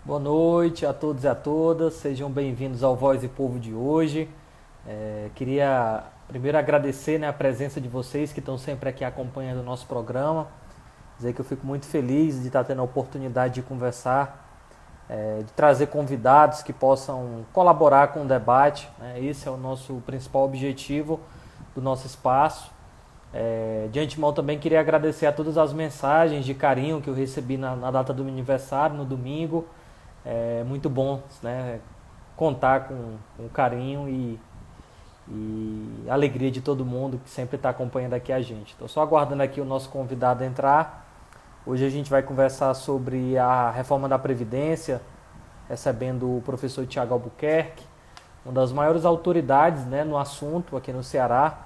Boa noite a todos e a todas, sejam bem-vindos ao Voz e Povo de hoje. Queria primeiro agradecer, né, a presença de vocês que estão sempre aqui acompanhando o nosso programa. Dizer que eu fico muito feliz de estar tendo a oportunidade de conversar, de trazer convidados que possam colaborar com o debate, né? Esse é o nosso principal objetivo do nosso espaço. De antemão também queria agradecer a todas as mensagens de carinho que eu recebi na data do meu aniversário, no domingo. É muito bom, né, contar com o carinho e a alegria de todo mundo que sempre está acompanhando aqui a gente. Estou só aguardando aqui o nosso convidado entrar. Hoje a gente vai conversar sobre a reforma da Previdência, recebendo o professor Tiago Albuquerque, uma das maiores autoridades, né, no assunto aqui no Ceará.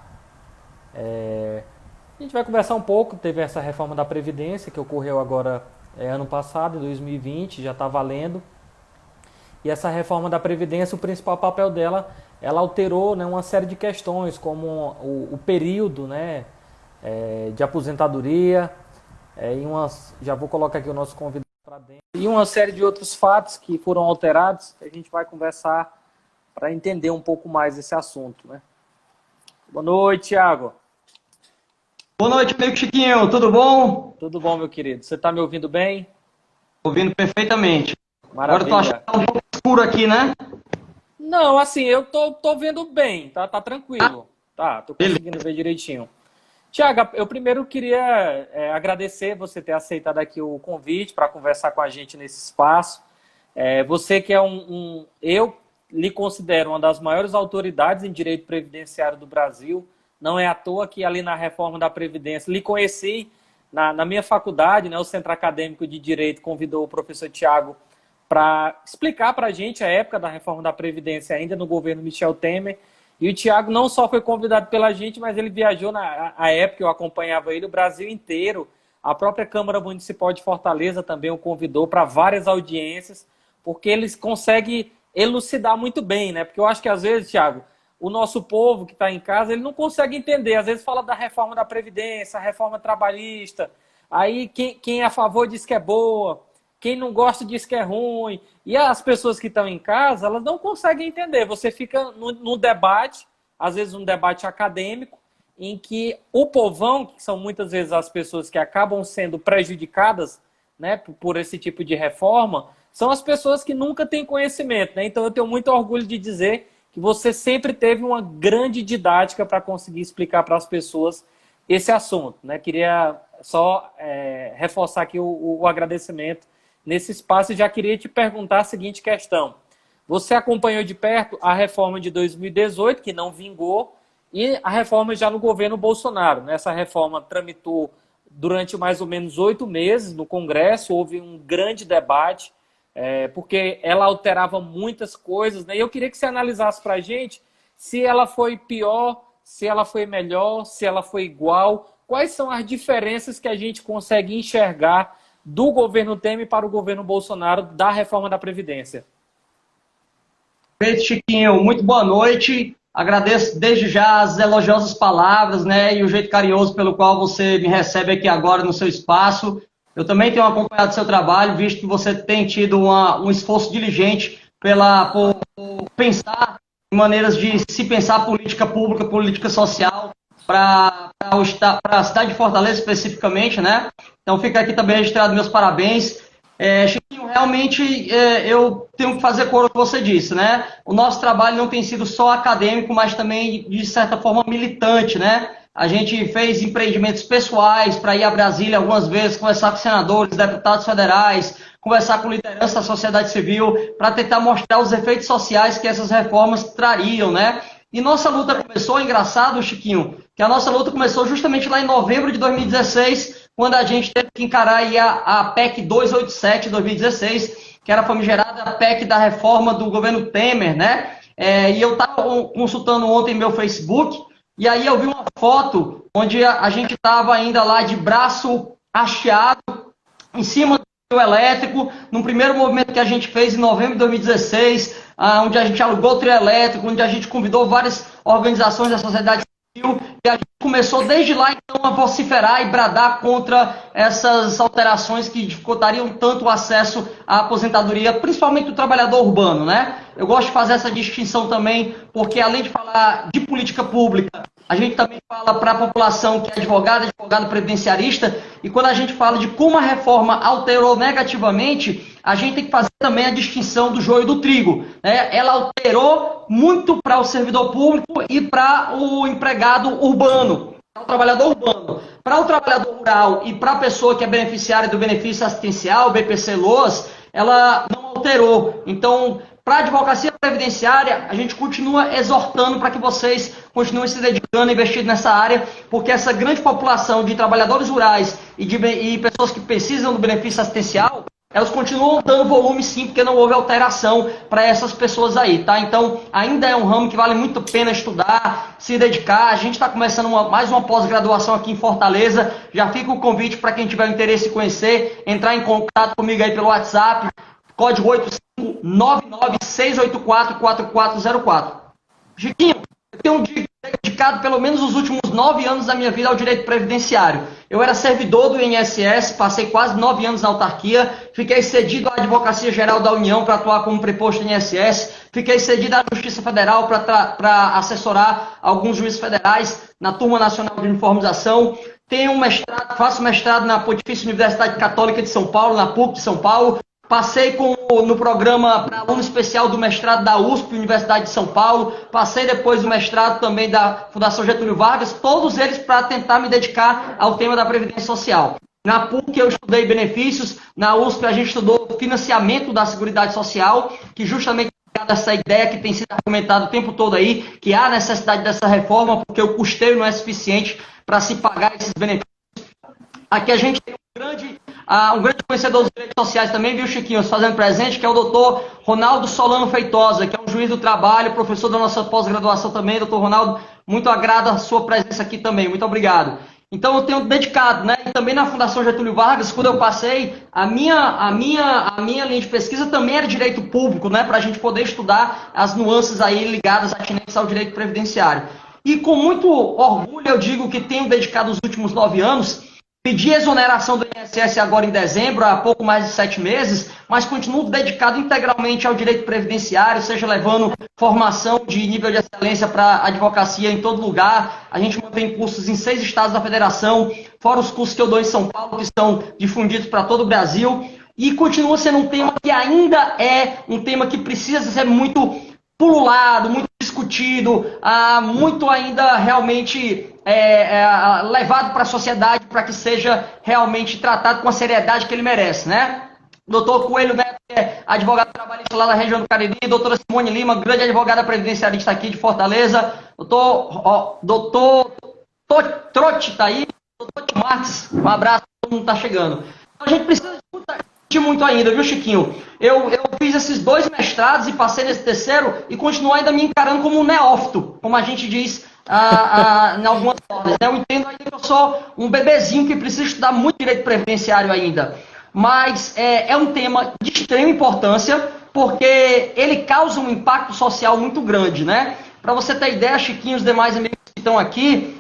A gente vai conversar um pouco, teve essa reforma da Previdência que ocorreu agora ano passado, em 2020, já está valendo. E essa reforma da Previdência, o principal papel dela, ela alterou, né, uma série de questões, como o período, né, de aposentadoria, já vou colocar aqui o nosso convidado para dentro, e uma série de outros fatos que foram alterados, que a gente vai conversar para entender um pouco mais esse assunto. Né? Boa noite, Thiago. Boa noite, amigo Chiquinho, tudo bom? Tudo bom, meu querido? Você está me ouvindo bem? Ouvindo perfeitamente. Agora eu tô achando Maravilha. que tá um pouco escuro aqui, né? Não, assim, eu tô vendo bem, tá Ah, tranquilo. Tá, tô beleza. conseguindo ver direitinho. Tiago, eu primeiro queria agradecer você ter aceitado aqui o convite para conversar com a gente nesse espaço. Você que é eu lhe considero uma das maiores autoridades em direito previdenciário do Brasil. Não é à toa que ali na reforma da Previdência, lhe conheci na minha faculdade, né, o Centro Acadêmico de Direito convidou o professor Tiago para explicar para a gente a época da reforma da Previdência ainda no governo Michel Temer. E o Tiago não só foi convidado pela gente, mas ele viajou na época, eu acompanhava ele, o Brasil inteiro. A própria Câmara Municipal de Fortaleza também o convidou para várias audiências, porque eles conseguem elucidar muito bem, né? Porque eu acho que às vezes, Tiago, o nosso povo que está em casa, ele não consegue entender. Às vezes fala da reforma da Previdência, a reforma trabalhista, aí quem é a favor diz que é boa, quem não gosta diz que é ruim. E as pessoas que estão em casa, elas não conseguem entender. Você fica no debate, às vezes um debate acadêmico, em que o povão, que são muitas vezes as pessoas que acabam sendo prejudicadas, né, por esse tipo de reforma, são as pessoas que nunca têm conhecimento. Né? Então eu tenho muito orgulho de dizer que você sempre teve uma grande didática para conseguir explicar para as pessoas esse assunto. Né? Queria só reforçar aqui o agradecimento nesse espaço. E já queria te perguntar a seguinte questão. Você acompanhou de perto a reforma de 2018, que não vingou, e a reforma já no governo Bolsonaro. Né? Essa reforma tramitou durante mais ou menos 8 meses no Congresso, houve um grande debate, porque ela alterava muitas coisas. Né? E eu queria que você analisasse para a gente se ela foi pior, se ela foi melhor, se ela foi igual, quais são as diferenças que a gente consegue enxergar do governo Temer para o governo Bolsonaro da reforma da Previdência. Perfeito, Chiquinho, muito boa noite. Agradeço desde já as elogiosas palavras, né, e o jeito carinhoso pelo qual você me recebe aqui agora no seu espaço. Eu também tenho acompanhado seu trabalho, visto que você tem tido um esforço diligente por pensar em maneiras de se pensar política pública, política social para a cidade de Fortaleza especificamente, né? Então fica aqui também registrado meus parabéns. Chiquinho, realmente eu tenho que fazer coro ao que você disse, né? O nosso trabalho não tem sido só acadêmico, mas também, de certa forma, militante, né? A gente fez empreendimentos pessoais para ir a Brasília algumas vezes, conversar com senadores, deputados federais, conversar com liderança da sociedade civil, para tentar mostrar os efeitos sociais que essas reformas trariam, né? E nossa luta começou, engraçado, Chiquinho, que a nossa luta começou justamente lá em novembro de 2016, quando a gente teve que encarar aí a PEC 287 de 2016, que era a famigerada PEC da reforma do governo Temer, né? E eu estava consultando ontem meu Facebook, e aí eu vi uma foto onde a gente estava ainda lá de braço hasteado, em cima do trio elétrico, num primeiro movimento que a gente fez em novembro de 2016, onde a gente alugou o trio elétrico, onde a gente convidou várias organizações da sociedade e a gente começou desde lá, então, a vociferar e bradar contra essas alterações que dificultariam tanto o acesso à aposentadoria, principalmente do trabalhador urbano, né? Eu gosto de fazer essa distinção também, porque além de falar de política pública, a gente também fala para a população que é advogado previdenciarista, e quando a gente fala de como a reforma alterou negativamente, a gente tem que fazer também a distinção do joio e do trigo, né? Ela alterou muito para o servidor público e para o empregado urbano, para o trabalhador urbano. Para o trabalhador rural e para a pessoa que é beneficiária do benefício assistencial, BPC-LOAS, ela não alterou. Então, para a advocacia previdenciária, a gente continua exortando para que vocês continuem se dedicando, investindo nessa área, porque essa grande população de trabalhadores rurais e pessoas que precisam do benefício assistencial, elas continuam dando volume sim, porque não houve alteração para essas pessoas aí, tá? Então, ainda é um ramo que vale muito a pena estudar, se dedicar. A gente está começando mais uma pós-graduação aqui em Fortaleza. Já fica o convite para quem tiver interesse em conhecer, entrar em contato comigo aí pelo WhatsApp, código 8599-684-4404. Chiquinho, eu tenho dedicado pelo menos os últimos 9 anos da minha vida ao direito previdenciário. Eu era servidor do INSS, passei quase 9 anos na autarquia, fiquei cedido à Advocacia Geral da União para atuar como preposto do INSS, fiquei cedido à Justiça Federal para assessorar alguns juízes federais na Turma Nacional de Uniformização. Tenho um mestrado, faço mestrado na Pontifícia Universidade Católica de São Paulo, na PUC de São Paulo. Passei no programa para aluno especial do mestrado da USP, Universidade de São Paulo. Passei depois do mestrado também da Fundação Getúlio Vargas, todos eles para tentar me dedicar ao tema da Previdência Social. Na PUC eu estudei benefícios, na USP a gente estudou financiamento da Seguridade Social, que justamente essa ideia que tem sido argumentada o tempo todo aí, que há necessidade dessa reforma, porque o custeio não é suficiente para se pagar esses benefícios. Aqui a gente tem um grande conhecedor dos direitos sociais também, viu, Chiquinho, fazendo presente, que é o doutor Ronaldo Solano Feitosa, que é um juiz do trabalho, professor da nossa pós-graduação também. Doutor Ronaldo, muito agrada a sua presença aqui também, muito obrigado. Então eu tenho dedicado, né, e também na Fundação Getúlio Vargas, quando eu passei, a minha linha de pesquisa também era direito público, né, para a gente poder estudar as nuances aí ligadas, atinentes ao direito previdenciário. E com muito orgulho eu digo que tenho dedicado os últimos 9 anos. Pedi exoneração do INSS agora em dezembro, há pouco mais de 7 meses, mas continuo dedicado integralmente ao direito previdenciário, seja levando formação de nível de excelência para a advocacia em todo lugar. A gente mantém cursos em 6 estados da federação, fora os cursos que eu dou em São Paulo, que estão difundidos para todo o Brasil. E continua sendo um tema que ainda é um tema que precisa ser muito pululado, muito discutido, muito ainda realmente levado para a sociedade para que seja realmente tratado com a seriedade que ele merece, né? Doutor Coelho Neto, que é advogado trabalhista lá na região do Cariri, doutora Simone Lima, grande advogada previdenciarista aqui de Fortaleza, doutor Trotti está aí, doutor Marques, um abraço, todo mundo está chegando. A gente precisa muito ainda, viu, Chiquinho? Eu fiz esses 2 mestrados e passei nesse terceiro e continuo ainda me encarando como um neófito, como a gente diz em algumas formas. Eu entendo ainda que eu sou um bebezinho que precisa estudar muito direito previdenciário ainda. Mas é um tema de extrema importância, porque ele causa um impacto social muito grande, né? Para você ter ideia, Chiquinho e os demais amigos que estão aqui,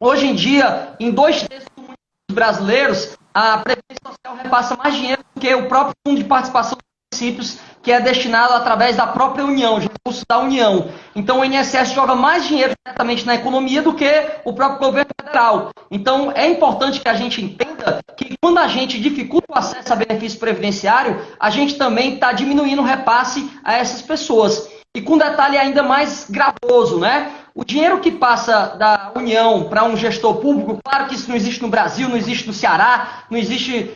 hoje em dia, em 2/3 dos brasileiros, a Previdência Social repassa mais dinheiro do que o próprio Fundo de Participação dos Municípios, que é destinado através da própria União, de recursos da União. Então o INSS joga mais dinheiro diretamente na economia do que o próprio governo federal. Então é importante que a gente entenda que quando a gente dificulta o acesso a benefício previdenciário, a gente também está diminuindo o repasse a essas pessoas. E com um detalhe ainda mais gravoso, né? O dinheiro que passa da União para um gestor público, claro que isso não existe no Brasil, não existe no Ceará, não existe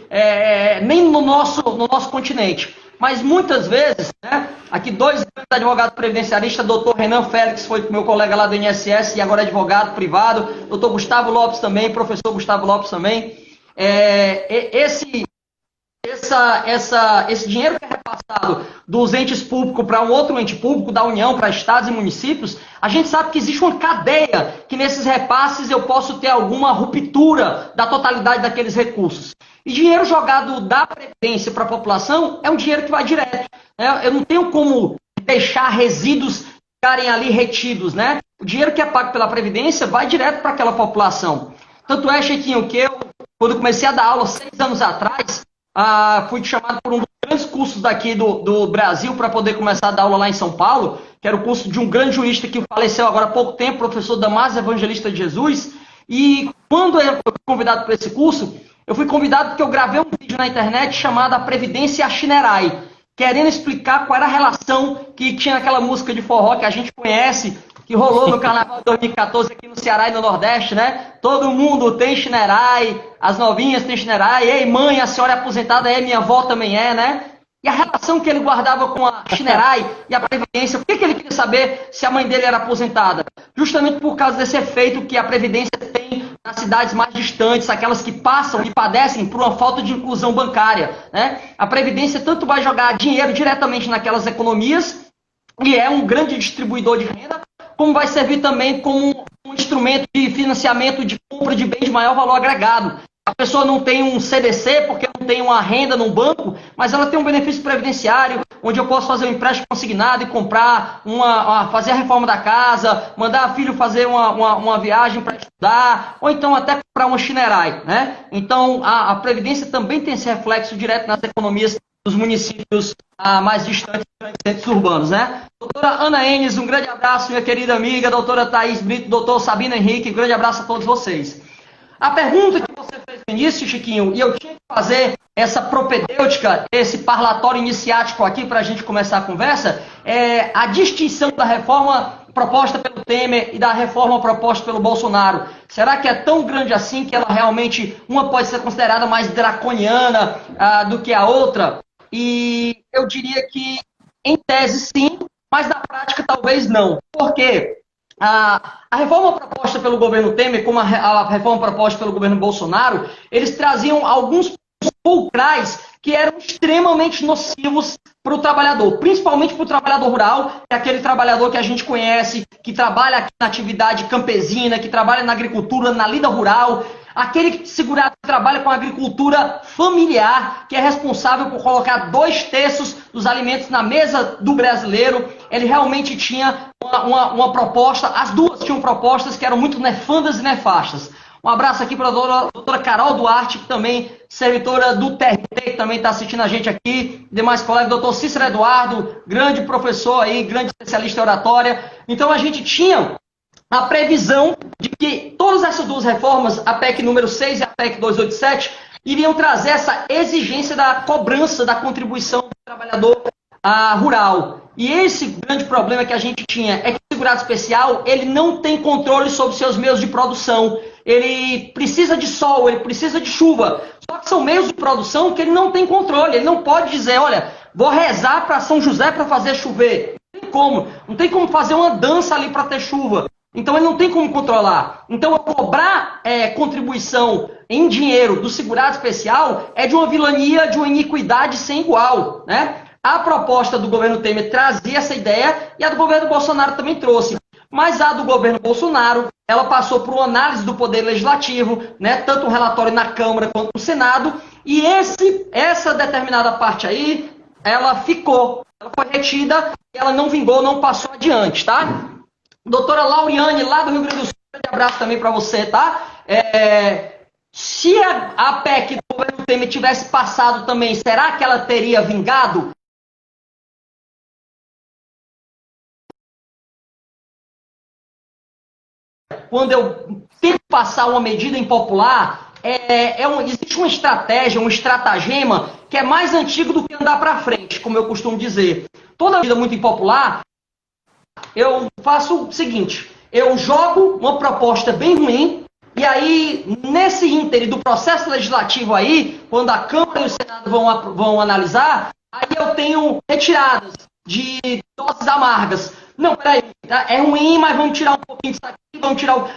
nem no nosso continente. Mas muitas vezes, né, aqui 2 advogados previdenciaristas, doutor Renan Félix, foi meu colega lá do INSS e agora é advogado privado, doutor Gustavo Lopes também, professor Gustavo Lopes também. Esse dinheiro que é repassado dos entes públicos para um outro ente público, da União, para estados e municípios, a gente sabe que existe uma cadeia que nesses repasses eu posso ter alguma ruptura da totalidade daqueles recursos. E dinheiro jogado da Previdência para a população é um dinheiro que vai direto. Eu não tenho como deixar resíduos ficarem ali retidos, né? O dinheiro que é pago pela Previdência vai direto para aquela população. Tanto é, Chiquinho, que eu, quando comecei a dar aula 6 anos atrás, fui chamado por um dos grandes cursos daqui do Brasil para poder começar a dar aula lá em São Paulo, que era o curso de um grande jurista que faleceu agora há pouco tempo, professor Damásio Evangelista de Jesus. E quando eu fui convidado para esse curso, eu fui convidado porque eu gravei um vídeo na internet chamado A Previdência e a Chinerai, querendo explicar qual era a relação que tinha aquela música de forró que a gente conhece, que rolou no Carnaval de 2014 aqui no Ceará e no Nordeste, né? Todo mundo tem Chinerai, as novinhas têm Chinerai, ei mãe, a senhora é aposentada, minha avó também é, né? E a relação que ele guardava com a Chinerai e a Previdência, por que ele queria saber se a mãe dele era aposentada? Justamente por causa desse efeito que a Previdência tem nas cidades mais distantes, aquelas que passam e padecem por uma falta de inclusão bancária, né? A Previdência tanto vai jogar dinheiro diretamente naquelas economias, e é um grande distribuidor de renda, como vai servir também como um instrumento de financiamento de compra de bens de maior valor agregado. A pessoa não tem um CDC porque não tem uma renda num banco, mas ela tem um benefício previdenciário, onde eu posso fazer um empréstimo consignado e comprar, fazer a reforma da casa, mandar a filho fazer uma viagem para estudar, ou então até comprar uma Chinerai, né? Então, a Previdência também tem esse reflexo direto nas economias dos municípios mais distantes dos centros urbanos, né? Doutora Ana Enes, um grande abraço, minha querida amiga, doutora Thaís Brito, doutor Sabino Henrique, um grande abraço a todos vocês. A pergunta que você fez no início, Chiquinho, e eu tinha que fazer essa propedêutica, esse parlatório iniciático aqui para a gente começar a conversa, é a distinção da reforma proposta pelo Temer e da reforma proposta pelo Bolsonaro. Será que é tão grande assim que ela realmente, uma pode ser considerada mais draconiana do que a outra? E eu diria que, em tese, sim, mas na prática talvez não. Por quê? A reforma proposta pelo governo Temer, como a reforma proposta pelo governo Bolsonaro, eles traziam alguns fulcrais que eram extremamente nocivos para o trabalhador, principalmente para o trabalhador rural, que é aquele trabalhador que a gente conhece, que trabalha aqui na atividade campesina, que trabalha na agricultura, na lida rural, aquele segurado que trabalha com a agricultura familiar, que é responsável por colocar 2/3 dos alimentos na mesa do brasileiro. Ele realmente tinha uma proposta, as duas tinham propostas que eram muito nefandas e nefastas. Um abraço aqui para a doutora Carol Duarte, que também servidora do TRT, que também está assistindo a gente aqui. Demais colegas, doutor Cícero Eduardo, grande professor aí, grande especialista em oratória. Então a gente tinha a previsão de que todas essas duas reformas, a PEC número 6 e a PEC 287, iriam trazer essa exigência da cobrança da contribuição do trabalhador rural. E esse grande problema que a gente tinha é que o segurado especial, ele não tem controle sobre seus meios de produção. Ele precisa de sol, ele precisa de chuva. Só que são meios de produção que ele não tem controle. Ele não pode dizer, olha, vou rezar para São José para fazer chover. Não tem como. Não tem como fazer uma dança ali para ter chuva. Então ele não tem como controlar. Então eu cobrar contribuição em dinheiro do segurado especial é de uma vilania, de uma iniquidade sem igual, né? A proposta do governo Temer trazia essa ideia e a do governo Bolsonaro também trouxe. Mas a do governo Bolsonaro, ela passou por uma análise do Poder Legislativo, né, tanto o relatório na Câmara quanto no Senado, e essa determinada parte aí, ela foi retida, e ela não vingou, não passou adiante, tá? Doutora Lauriane, lá do Rio Grande do Sul, um grande abraço também para você, tá? Se a PEC do governo Temer tivesse passado também, será que ela teria vingado? Quando eu tento passar uma medida impopular, existe uma estratégia, um estratagema que é mais antigo do que andar para frente, como eu costumo dizer. Toda medida muito impopular, eu faço o seguinte, eu jogo uma proposta bem ruim, e aí, nesse ínterim do processo legislativo aí, quando a Câmara e o Senado vão analisar, aí eu tenho retiradas de doses amargas. Não, peraí, é ruim, mas vamos tirar um pouquinho disso aqui,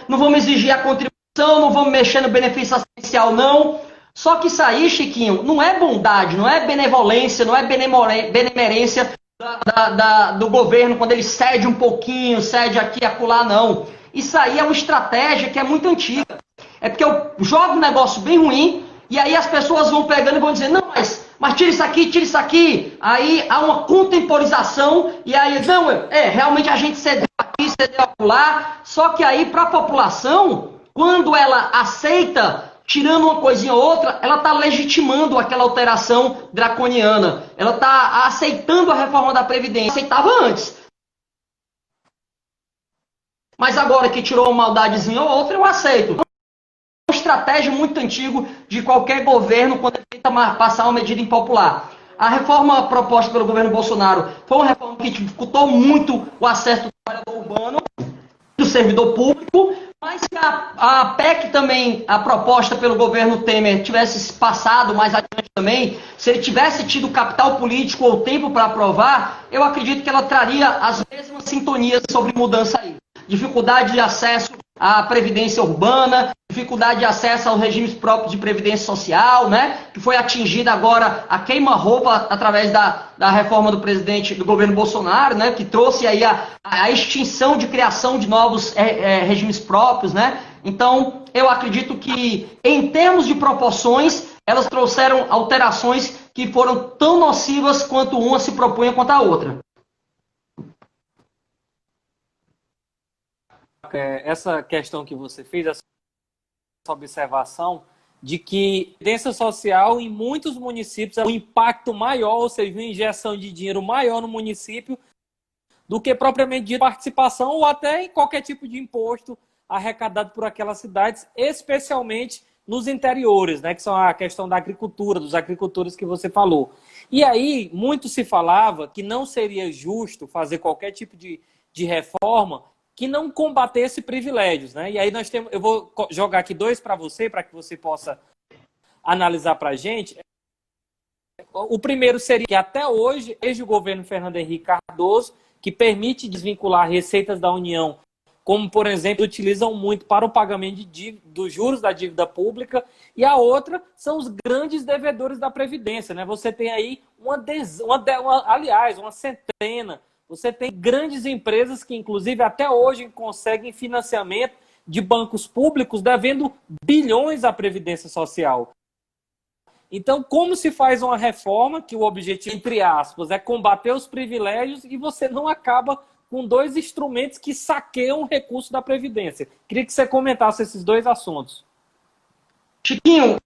não vamos exigir a contribuição, não vamos mexer no benefício assistencial, não. Só que isso aí, Chiquinho, não é bondade, não é benevolência, não é benemerência do governo quando ele cede um pouquinho, cede aqui e acolá, não. Isso aí é uma estratégia que é muito antiga. É porque eu jogo um negócio bem ruim, e aí as pessoas vão pegando e vão dizer, não, mas tira isso aqui, tira isso aqui. Aí há uma contemporização, e aí, não, realmente a gente cedeu aqui, ceder ocular, só que aí para a população, quando ela aceita, tirando uma coisinha ou outra, ela está legitimando aquela alteração draconiana, ela está aceitando a reforma da Previdência, aceitava antes. Mas agora que tirou uma maldadezinha ou outra, eu aceito. É uma estratégia muito antiga de qualquer governo quando tenta passar uma medida impopular. A reforma proposta pelo governo Bolsonaro foi uma reforma que dificultou muito o acesso do trabalhador urbano, do servidor público, mas que a PEC também, a proposta pelo governo Temer, tivesse passado mais adiante também, se ele tivesse tido capital político ou tempo para aprovar, eu acredito que ela traria as mesmas sintonias sobre mudança aí. Dificuldade de acesso à previdência urbana, dificuldade de acesso aos regimes próprios de previdência social, né? Que foi atingida agora a queima-roupa através da reforma do do governo Bolsonaro, né? Que trouxe aí a extinção de criação de novos regimes próprios, né? Então, eu acredito que, em termos de proporções, elas trouxeram alterações que foram tão nocivas quanto uma se propunha quanto a outra. Essa questão que você fez, essa observação de que a previdência social em muitos municípios é um impacto maior, ou seja, uma injeção de dinheiro maior no município do que propriamente de participação ou até em qualquer tipo de imposto arrecadado por aquelas cidades, especialmente nos interiores, né, que são a questão da agricultura, dos agricultores que você falou. E aí, muito se falava que não seria justo fazer qualquer tipo de reforma que não combatesse privilégios, né? E aí eu vou jogar aqui dois para você que possa analisar para a gente. O primeiro seria que até hoje, desde o governo Fernando Henrique Cardoso, que permite desvincular receitas da União, como, por exemplo, utilizam muito para o pagamento dos juros da dívida pública, e a outra são os grandes devedores da Previdência, né? Você tem aí aliás, uma centena. Você tem grandes empresas que, inclusive, até hoje conseguem financiamento de bancos públicos devendo bilhões à Previdência Social. Então, como se faz uma reforma que o objetivo, entre aspas, é combater os privilégios e você não acaba com dois instrumentos que saqueiam o recurso da Previdência? Queria que você comentasse esses dois assuntos. Chiquinho,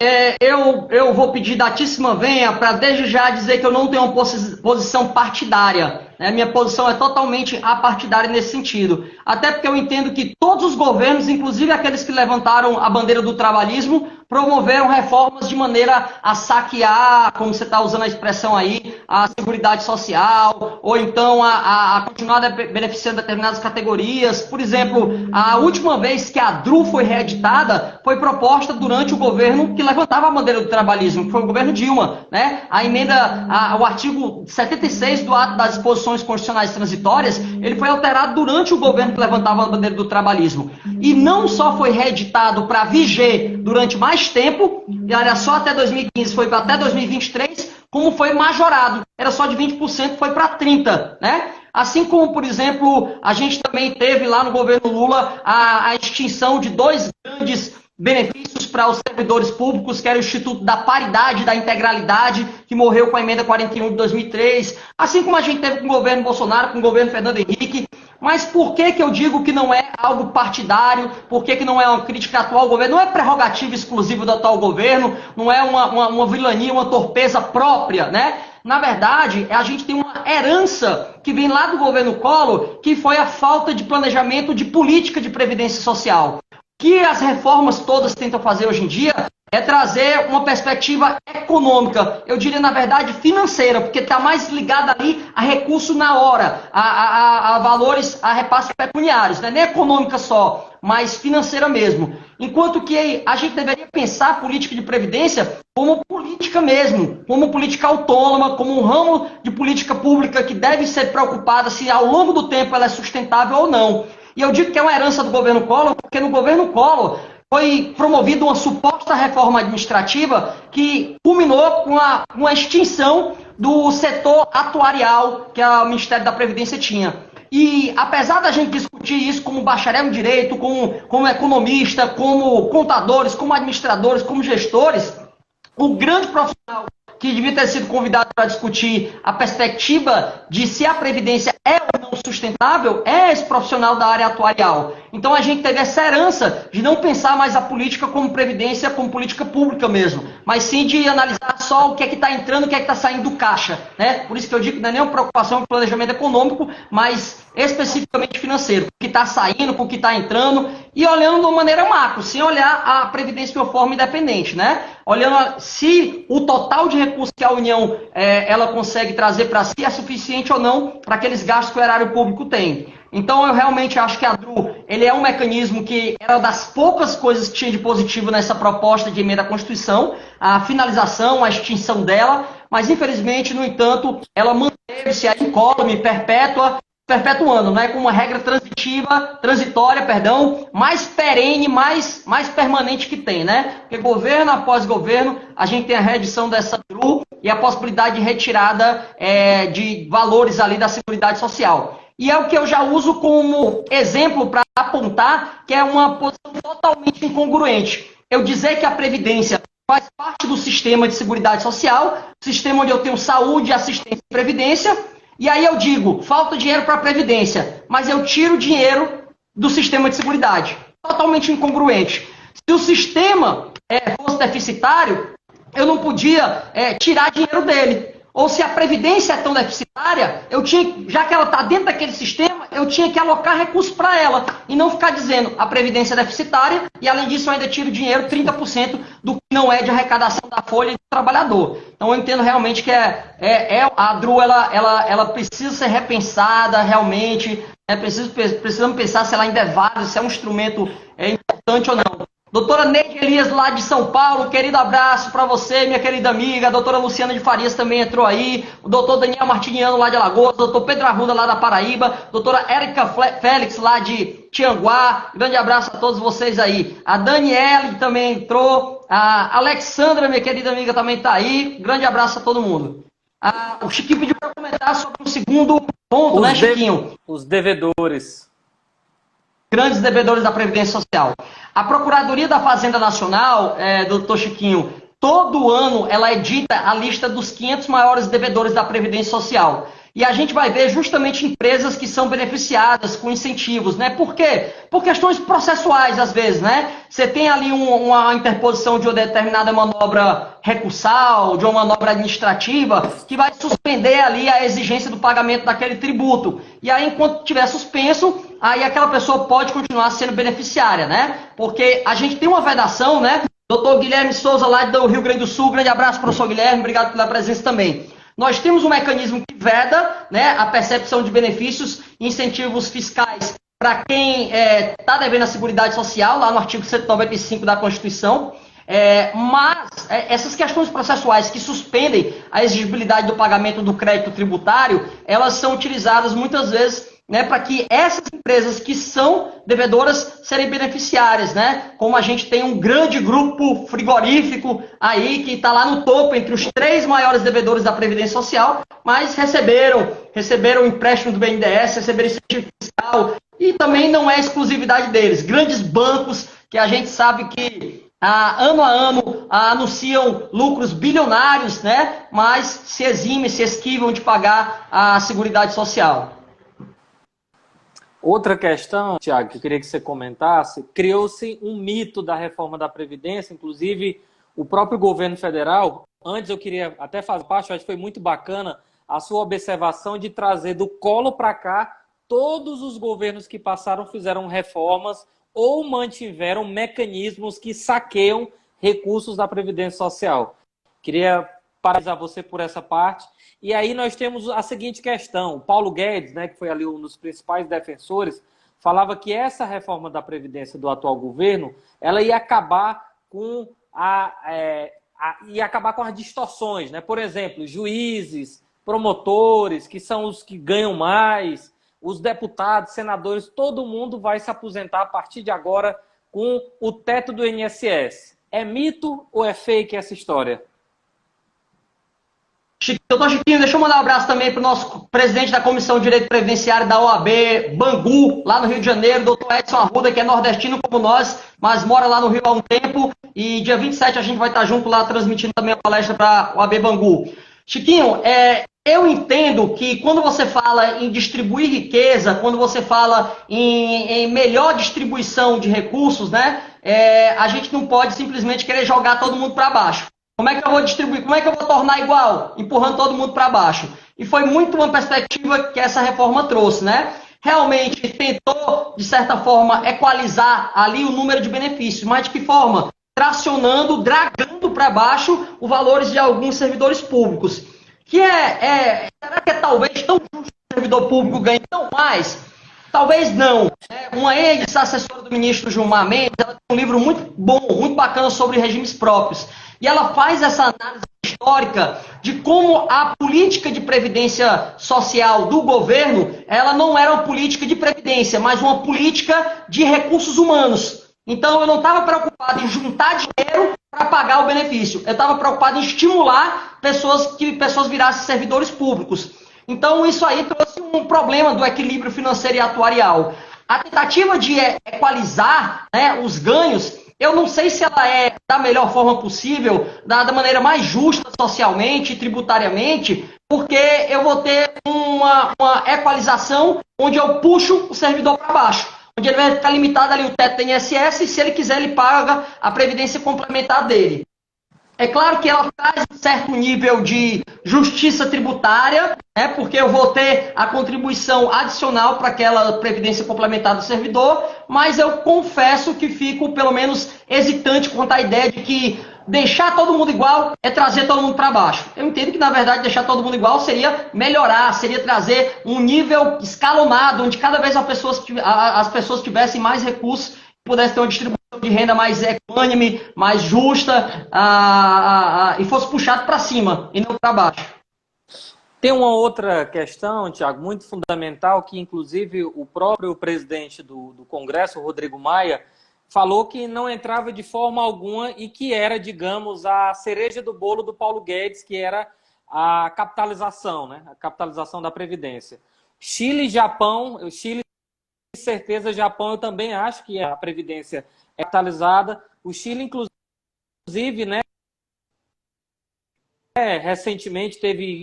eu vou pedir datíssima venha para desde já dizer que eu não tenho uma posição partidária. Né? Minha posição é totalmente apartidária nesse sentido. Até porque eu entendo que todos os governos, inclusive aqueles que levantaram a bandeira do trabalhismo, promoveram reformas de maneira a saquear, como você está usando a expressão aí, a Seguridade Social, ou então a continuar beneficiando determinadas categorias. Por exemplo, a última vez que a DRU foi reeditada foi proposta durante o governo que levantava a bandeira do trabalhismo, que foi o governo Dilma. Né? A emenda, o artigo 76 do ato das disposições constitucionais transitórias, ele foi alterado durante o governo que levantava a bandeira do trabalhismo. E não só foi reeditado para viger durante mais tempo, e era só até 2015, foi até 2023, como foi majorado, era só de 20%, foi para 30%, né? Assim como, por exemplo, a gente também teve lá no governo Lula a extinção de dois grandes benefícios para os servidores públicos, que era o Instituto da Paridade e da Integralidade, que morreu com a emenda 41 de 2003, assim como a gente teve com o governo Bolsonaro, com o governo Fernando Henrique. Mas por que eu digo que não é algo partidário? Por que não é uma crítica ao atual governo? Não é prerrogativa exclusiva do atual governo, não é uma vilania, uma torpeza própria, né? Na verdade, a gente tem uma herança que vem lá do governo Collor, que foi a falta de planejamento de política de previdência social. O que as reformas todas tentam fazer hoje em dia é trazer uma perspectiva econômica, eu diria, na verdade, financeira, porque está mais ligada ali a recurso na hora, a valores, a repasses pecuniários, né? Nem econômica só, mas financeira mesmo. Enquanto que a gente deveria pensar a política de previdência como política mesmo, como política autônoma, como um ramo de política pública que deve ser preocupada se ao longo do tempo ela é sustentável ou não. E eu digo que é uma herança do governo Collor, porque no governo Collor foi promovida uma suposta reforma administrativa que culminou com a extinção do setor atuarial que o Ministério da Previdência tinha. E apesar da gente discutir isso como bacharel em direito, como economista, como contadores, como administradores, como gestores, o grande profissional que devia ter sido convidado para discutir a perspectiva de se a Previdência é ou não sustentável é esse profissional da área atuarial. Então a gente teve essa herança de não pensar mais a política como previdência, como política pública mesmo, mas sim de analisar só o que é que está entrando, o que é que está saindo do caixa, né? Por isso que eu digo que não é nenhuma preocupação com o planejamento econômico, mas especificamente financeiro, o que está saindo, com o que está entrando, e olhando de uma maneira macro, sem olhar a previdência de uma forma independente, né? Olhando se o total de recursos que a União ela consegue trazer para si é suficiente ou não para aqueles gastos que o erário público tem. Então eu realmente acho que a DRU ele é um mecanismo que era das poucas coisas que tinha de positivo nessa proposta de emenda à Constituição, a finalização, a extinção dela, mas infelizmente, no entanto, ela manteve-se aí incólume, perpetuando, né, com uma regra transitória, mais perene, mais permanente que tem, né? Porque governo após governo, a gente tem a reedição dessa DRU e a possibilidade de retirada de valores ali da Seguridade Social. E é o que eu já uso como exemplo para apontar que é uma posição totalmente incongruente. Eu dizer que a Previdência faz parte do sistema de Seguridade Social, sistema onde eu tenho saúde, assistência e previdência, e aí eu digo, falta dinheiro para a Previdência, mas eu tiro dinheiro do sistema de Seguridade. Totalmente incongruente. Se o sistema fosse deficitário, eu não podia tirar dinheiro dele. Ou se a Previdência é tão deficitária, já que ela está dentro daquele sistema, eu tinha que alocar recursos para ela. E não ficar dizendo a Previdência é deficitária e, além disso, eu ainda tiro dinheiro, 30% do que não é de arrecadação da folha do trabalhador. Então, eu entendo realmente que a DRU ela precisa ser repensada realmente. Precisamos pensar se ela ainda é válida, se é um instrumento importante ou não. Doutora Neide Elias, lá de São Paulo, querido abraço para você, minha querida amiga. A doutora Luciana de Farias também entrou aí. O doutor Daniel Martiniano, lá de Alagoas. O doutor Pedro Arruda, lá da Paraíba. Doutora Érica Félix, lá de Tianguá. Grande abraço a todos vocês aí. A Daniele também entrou. A Alexandra, minha querida amiga, também está aí. Grande abraço a todo mundo. O Chiquinho pediu para comentar sobre o segundo ponto, né, Chiquinho? Os devedores. Grandes devedores da Previdência Social. A Procuradoria da Fazenda Nacional, doutor Chiquinho, todo ano ela edita a lista dos 500 maiores devedores da Previdência Social. E a gente vai ver justamente empresas que são beneficiadas com incentivos, né? Por quê? Por questões processuais, às vezes, né? Você tem ali uma interposição de uma determinada manobra recursal, de uma manobra administrativa, que vai suspender ali a exigência do pagamento daquele tributo. E aí, enquanto tiver suspenso, aí aquela pessoa pode continuar sendo beneficiária, né? Porque a gente tem uma vedação, né? Doutor Guilherme Souza, lá do Rio Grande do Sul, grande abraço, professor Guilherme, obrigado pela presença também. Nós temos um mecanismo que veda, né, a percepção de benefícios e incentivos fiscais para quem está devendo a Seguridade Social, lá no artigo 195 da Constituição, mas essas questões processuais que suspendem a exigibilidade do pagamento do crédito tributário, elas são utilizadas muitas vezes, né, para que essas empresas que são devedoras serem beneficiárias, né? Como a gente tem um grande grupo frigorífico aí que está lá no topo entre os 3 maiores devedores da Previdência Social, mas receberam empréstimo do BNDES, receberam incentivo fiscal e também não é exclusividade deles. Grandes bancos que a gente sabe que ano a ano anunciam lucros bilionários, né? Mas se eximem, se esquivam de pagar a Seguridade Social. Outra questão, Tiago, que eu queria que você comentasse, criou-se um mito da reforma da Previdência, inclusive o próprio governo federal, antes eu queria até fazer parte, eu acho que foi muito bacana a sua observação de trazer do colo para cá, todos os governos que passaram fizeram reformas ou mantiveram mecanismos que saqueiam recursos da Previdência Social. Queria parabenizar você por essa parte. E aí nós temos a seguinte questão. O Paulo Guedes, né, que foi ali um dos principais defensores, falava que essa reforma da Previdência do atual governo, ela ia acabar com as distorções, né? Por exemplo, juízes, promotores, que são os que ganham mais, os deputados, senadores, todo mundo vai se aposentar a partir de agora com o teto do INSS. É mito ou é fake essa história? Doutor Chiquinho, deixa eu mandar um abraço também para o nosso presidente da Comissão de Direito Previdenciário da OAB, Bangu, lá no Rio de Janeiro, doutor Edson Arruda, que é nordestino como nós, mas mora lá no Rio há um tempo. E dia 27 a gente vai estar junto lá transmitindo também a palestra para a OAB Bangu. Chiquinho, eu entendo que quando você fala em distribuir riqueza, quando você fala em melhor distribuição de recursos, né, a gente não pode simplesmente querer jogar todo mundo para baixo. Como é que eu vou distribuir? Como é que eu vou tornar igual? Empurrando todo mundo para baixo. E foi muito uma perspectiva que essa reforma trouxe, né? Realmente tentou, de certa forma, equalizar ali o número de benefícios, mas de que forma? Tracionando, dragando para baixo os valores de alguns servidores públicos. Será que é talvez tão justo que o servidor público ganhe tão mais? Talvez não. Uma ex-assessora do ministro Gilmar Mendes, ela tem um livro muito bom, muito bacana sobre regimes próprios. E ela faz essa análise histórica de como a política de previdência social do governo, ela não era uma política de previdência, mas uma política de recursos humanos. Então, eu não estava preocupado em juntar dinheiro para pagar o benefício. Eu estava preocupado em estimular que pessoas virassem servidores públicos. Então, isso aí trouxe um problema do equilíbrio financeiro e atuarial. A tentativa de equalizar, né, os ganhos, eu não sei se ela é da melhor forma possível, da maneira mais justa socialmente e tributariamente, porque eu vou ter uma equalização onde eu puxo o servidor para baixo. Onde ele vai ficar limitado ali o teto do INSS e se ele quiser ele paga a previdência complementar dele. É claro que ela traz um certo nível de justiça tributária, né, porque eu vou ter a contribuição adicional para aquela previdência complementar do servidor, mas eu confesso que fico, pelo menos, hesitante quanto à ideia de que deixar todo mundo igual é trazer todo mundo para baixo. Eu entendo que, na verdade, deixar todo mundo igual seria melhorar, seria trazer um nível escalonado, onde cada vez as pessoas tivessem mais recursos, pudesse ter uma distribuição de renda mais equânime, mais justa, e fosse puxado para cima e não para baixo. Tem uma outra questão, Tiago, muito fundamental, que inclusive o próprio presidente do Congresso, Rodrigo Maia, falou que não entrava de forma alguma e que era, digamos, a cereja do bolo do Paulo Guedes, que era a capitalização, né? A capitalização da Previdência. Chile e Japão, Chile, certeza, Japão, eu também acho que a Previdência é capitalizada. O Chile, inclusive, né, recentemente teve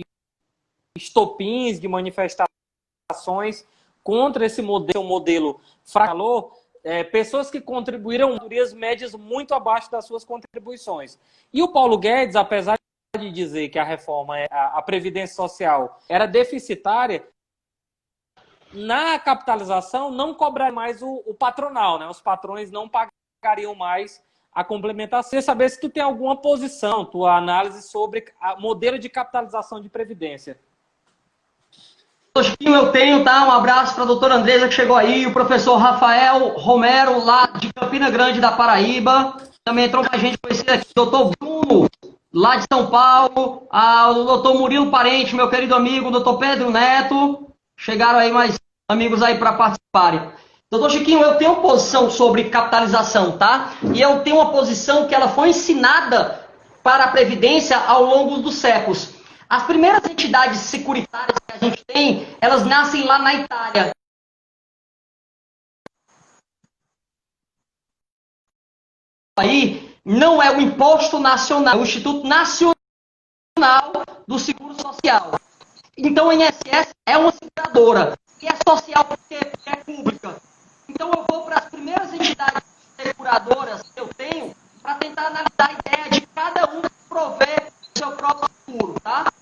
estopins de manifestações contra esse modelo fracassou, pessoas que contribuíram valorias médias muito abaixo das suas contribuições. E o Paulo Guedes, apesar de dizer que a reforma, a Previdência Social era deficitária, na capitalização não cobraria mais o patronal, né? Os patrões não pagariam mais a complementação. Queria saber se tu tem alguma posição, tua análise sobre o modelo de capitalização de Previdência. Eu tenho, tá? Um abraço para a doutora Andresa que chegou aí, o professor Rafael Romero, lá de Campina Grande, da Paraíba. Também entrou com a gente conhecer aqui, doutor Bruno, lá de São Paulo, o doutor Murilo Parente, meu querido amigo, doutor Pedro Neto. Chegaram aí mais amigos aí para participarem. Doutor Chiquinho, eu tenho uma posição sobre capitalização, tá? E eu tenho uma posição que ela foi ensinada para a Previdência ao longo dos séculos. As primeiras entidades securitárias que a gente tem, elas nascem lá na Itália. Aí não é o Imposto Nacional, é o Instituto Nacional do Seguro Social. Então, o INSS é uma seguradora. E é social porque é pública. Então, eu vou para as primeiras entidades seguradoras que eu tenho para tentar analisar a ideia de cada um prover o seu próprio seguro, tá?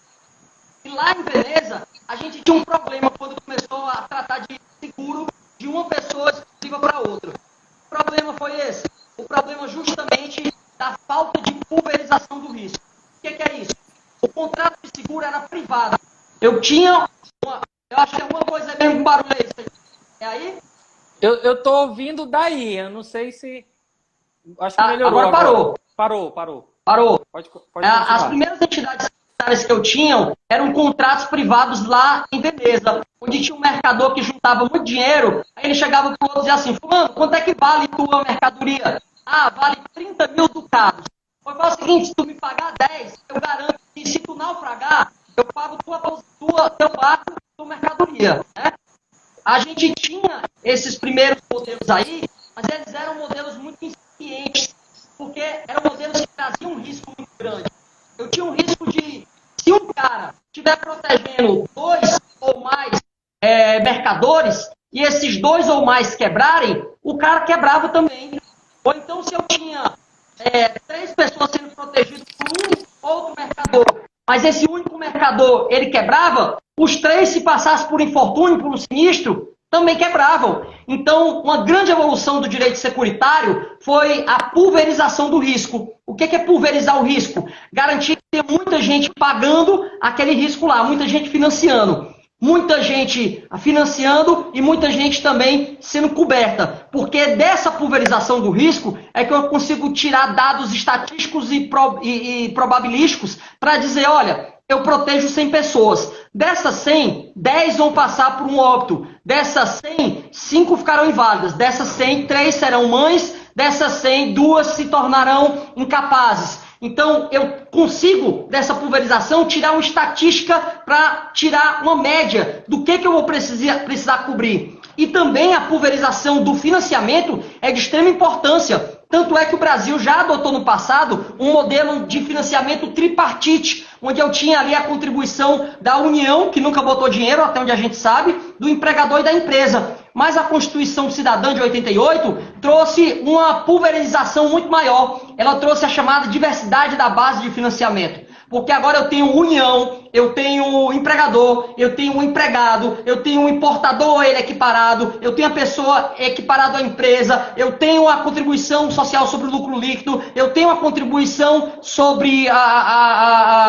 E lá em Veneza, a gente tinha um problema quando começou a tratar de seguro de uma pessoa exclusiva para outra. O problema foi esse. O problema justamente da falta de pulverização do risco. O que é isso? O contrato de seguro era privado. Eu tinha eu acho que alguma coisa é mesmo com barulho aí. É aí? Eu tô ouvindo daí, eu não sei se... Acho que melhorou agora. Parou. Parou. Pode continuar. As primeiras entidades que eu tinha eram contratos privados lá em Veneza, onde tinha um mercador que juntava muito dinheiro, aí ele chegava para o outro e dizia assim, fulano, quanto é que vale tua mercadoria? Ah, vale 30 mil ducados. Foi o seguinte, se tu me pagar 10, eu garanto que se tu naufragar, eu pago teu barco, tua mercadoria, né? A gente tinha esses primeiros modelos aí, mas eles eram modelos muito incipientes, porque eram modelos que traziam um risco muito grande. Eu tinha um risco de Se um cara estiver protegendo 2 ou mais mercadores, e esses 2 ou mais quebrarem, o cara quebrava também. Ou então, se eu tinha 3 pessoas sendo protegidas por um outro mercador, mas esse único mercador, ele quebrava, os 3, se passassem por infortúnio, por um sinistro, também quebravam. Então, uma grande evolução do direito securitário foi a pulverização do risco. O que é pulverizar o risco? Garantir que tem muita gente pagando aquele risco lá, muita gente financiando. Muita gente financiando e muita gente também sendo coberta. Porque dessa pulverização do risco é que eu consigo tirar dados estatísticos e probabilísticos para dizer, olha, eu protejo 100 pessoas. Dessas 100, 10 vão passar por um óbito. Dessas 100, 5 ficarão inválidas. Dessas 100, 3 serão mães. Dessas 100, 2 se tornarão incapazes. Então, eu consigo, dessa pulverização, tirar uma estatística para tirar uma média do que eu vou precisar cobrir. E também a pulverização do financiamento é de extrema importância. Tanto é que o Brasil já adotou no passado um modelo de financiamento tripartite, onde eu tinha ali a contribuição da União, que nunca botou dinheiro, até onde a gente sabe, do empregador e da empresa. Mas a Constituição Cidadã de 88 trouxe uma pulverização muito maior. Ela trouxe a chamada diversidade da base de financiamento. Porque agora eu tenho união, eu tenho empregador, eu tenho um empregado, eu tenho um importador, ele equiparado, eu tenho a pessoa equiparada à empresa, eu tenho a contribuição social sobre o lucro líquido, eu tenho a contribuição sobre a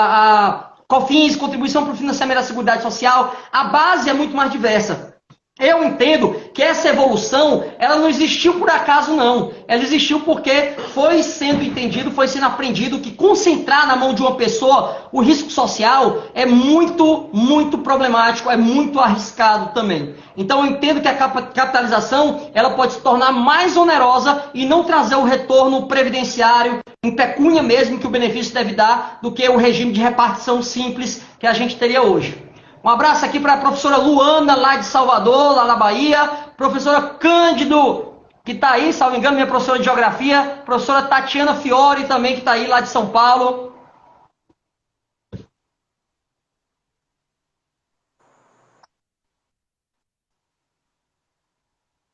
COFINS, contribuição para o financiamento da Seguridade Social. A base é muito mais diversa. Eu entendo que essa evolução, ela não existiu por acaso, não. Ela existiu porque foi sendo entendido, foi sendo aprendido que concentrar na mão de uma pessoa o risco social é muito, muito problemático, é muito arriscado também. Então eu entendo que a capitalização, ela pode se tornar mais onerosa e não trazer o retorno previdenciário, em pecúnia mesmo, que o benefício deve dar, do que o regime de repartição simples que a gente teria hoje. Um abraço aqui para a professora Luana, lá de Salvador, lá na Bahia. Professora Cândido, que está aí, se não me engano, minha professora de Geografia. Professora Tatiana Fiore, também, que está aí, lá de São Paulo.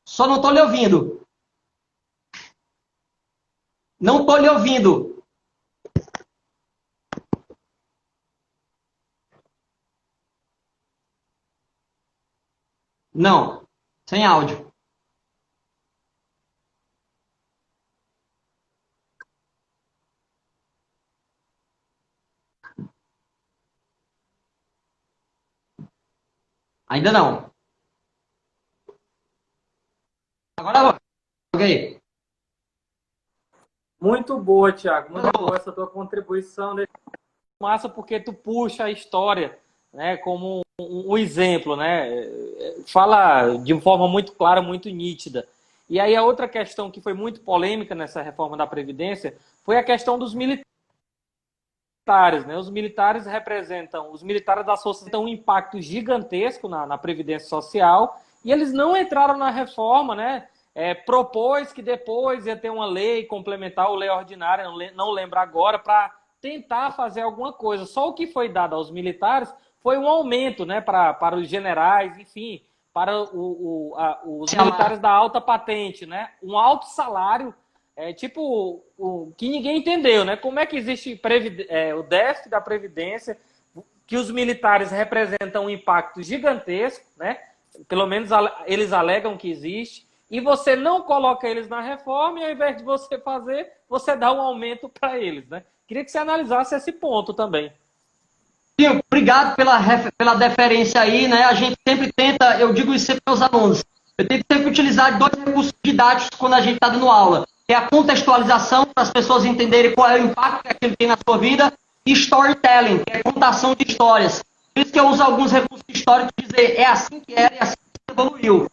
Só não estou lhe ouvindo. Não estou lhe ouvindo. Não, sem áudio. Ainda não. Agora, ok. Muito boa, Thiago. Muito boa essa tua contribuição. Massa porque tu puxa a história, né, como um exemplo, né? Fala de forma muito clara, muito nítida. E aí a outra questão que foi muito polêmica nessa reforma da Previdência foi a questão dos militares, né? Os militares das forças têm um impacto gigantesco na Previdência Social e eles não entraram na reforma, né? Propôs que depois ia ter uma lei complementar ou lei ordinária, não lembro agora, para tentar fazer alguma coisa. Só o que foi dado aos militares foi um aumento, né, para os generais, enfim, para os militares da alta patente, né? Um alto salário, que ninguém entendeu, né? Como é que existe o déficit da Previdência, que os militares representam um impacto gigantesco, né? Pelo menos eles alegam que existe, e você não coloca eles na reforma, e ao invés de você fazer, você dá um aumento para eles, né? Queria que você analisasse esse ponto também. Sim, obrigado pela deferência aí, né? A gente sempre tenta, eu digo isso sempre para os alunos, eu tento sempre utilizar 2 recursos didáticos quando a gente está dando aula. É a contextualização, para as pessoas entenderem qual é o impacto que aquilo tem na sua vida, e storytelling, que é contação de histórias. Por isso que eu uso alguns recursos históricos para dizer, é assim que era e assim que evoluiu.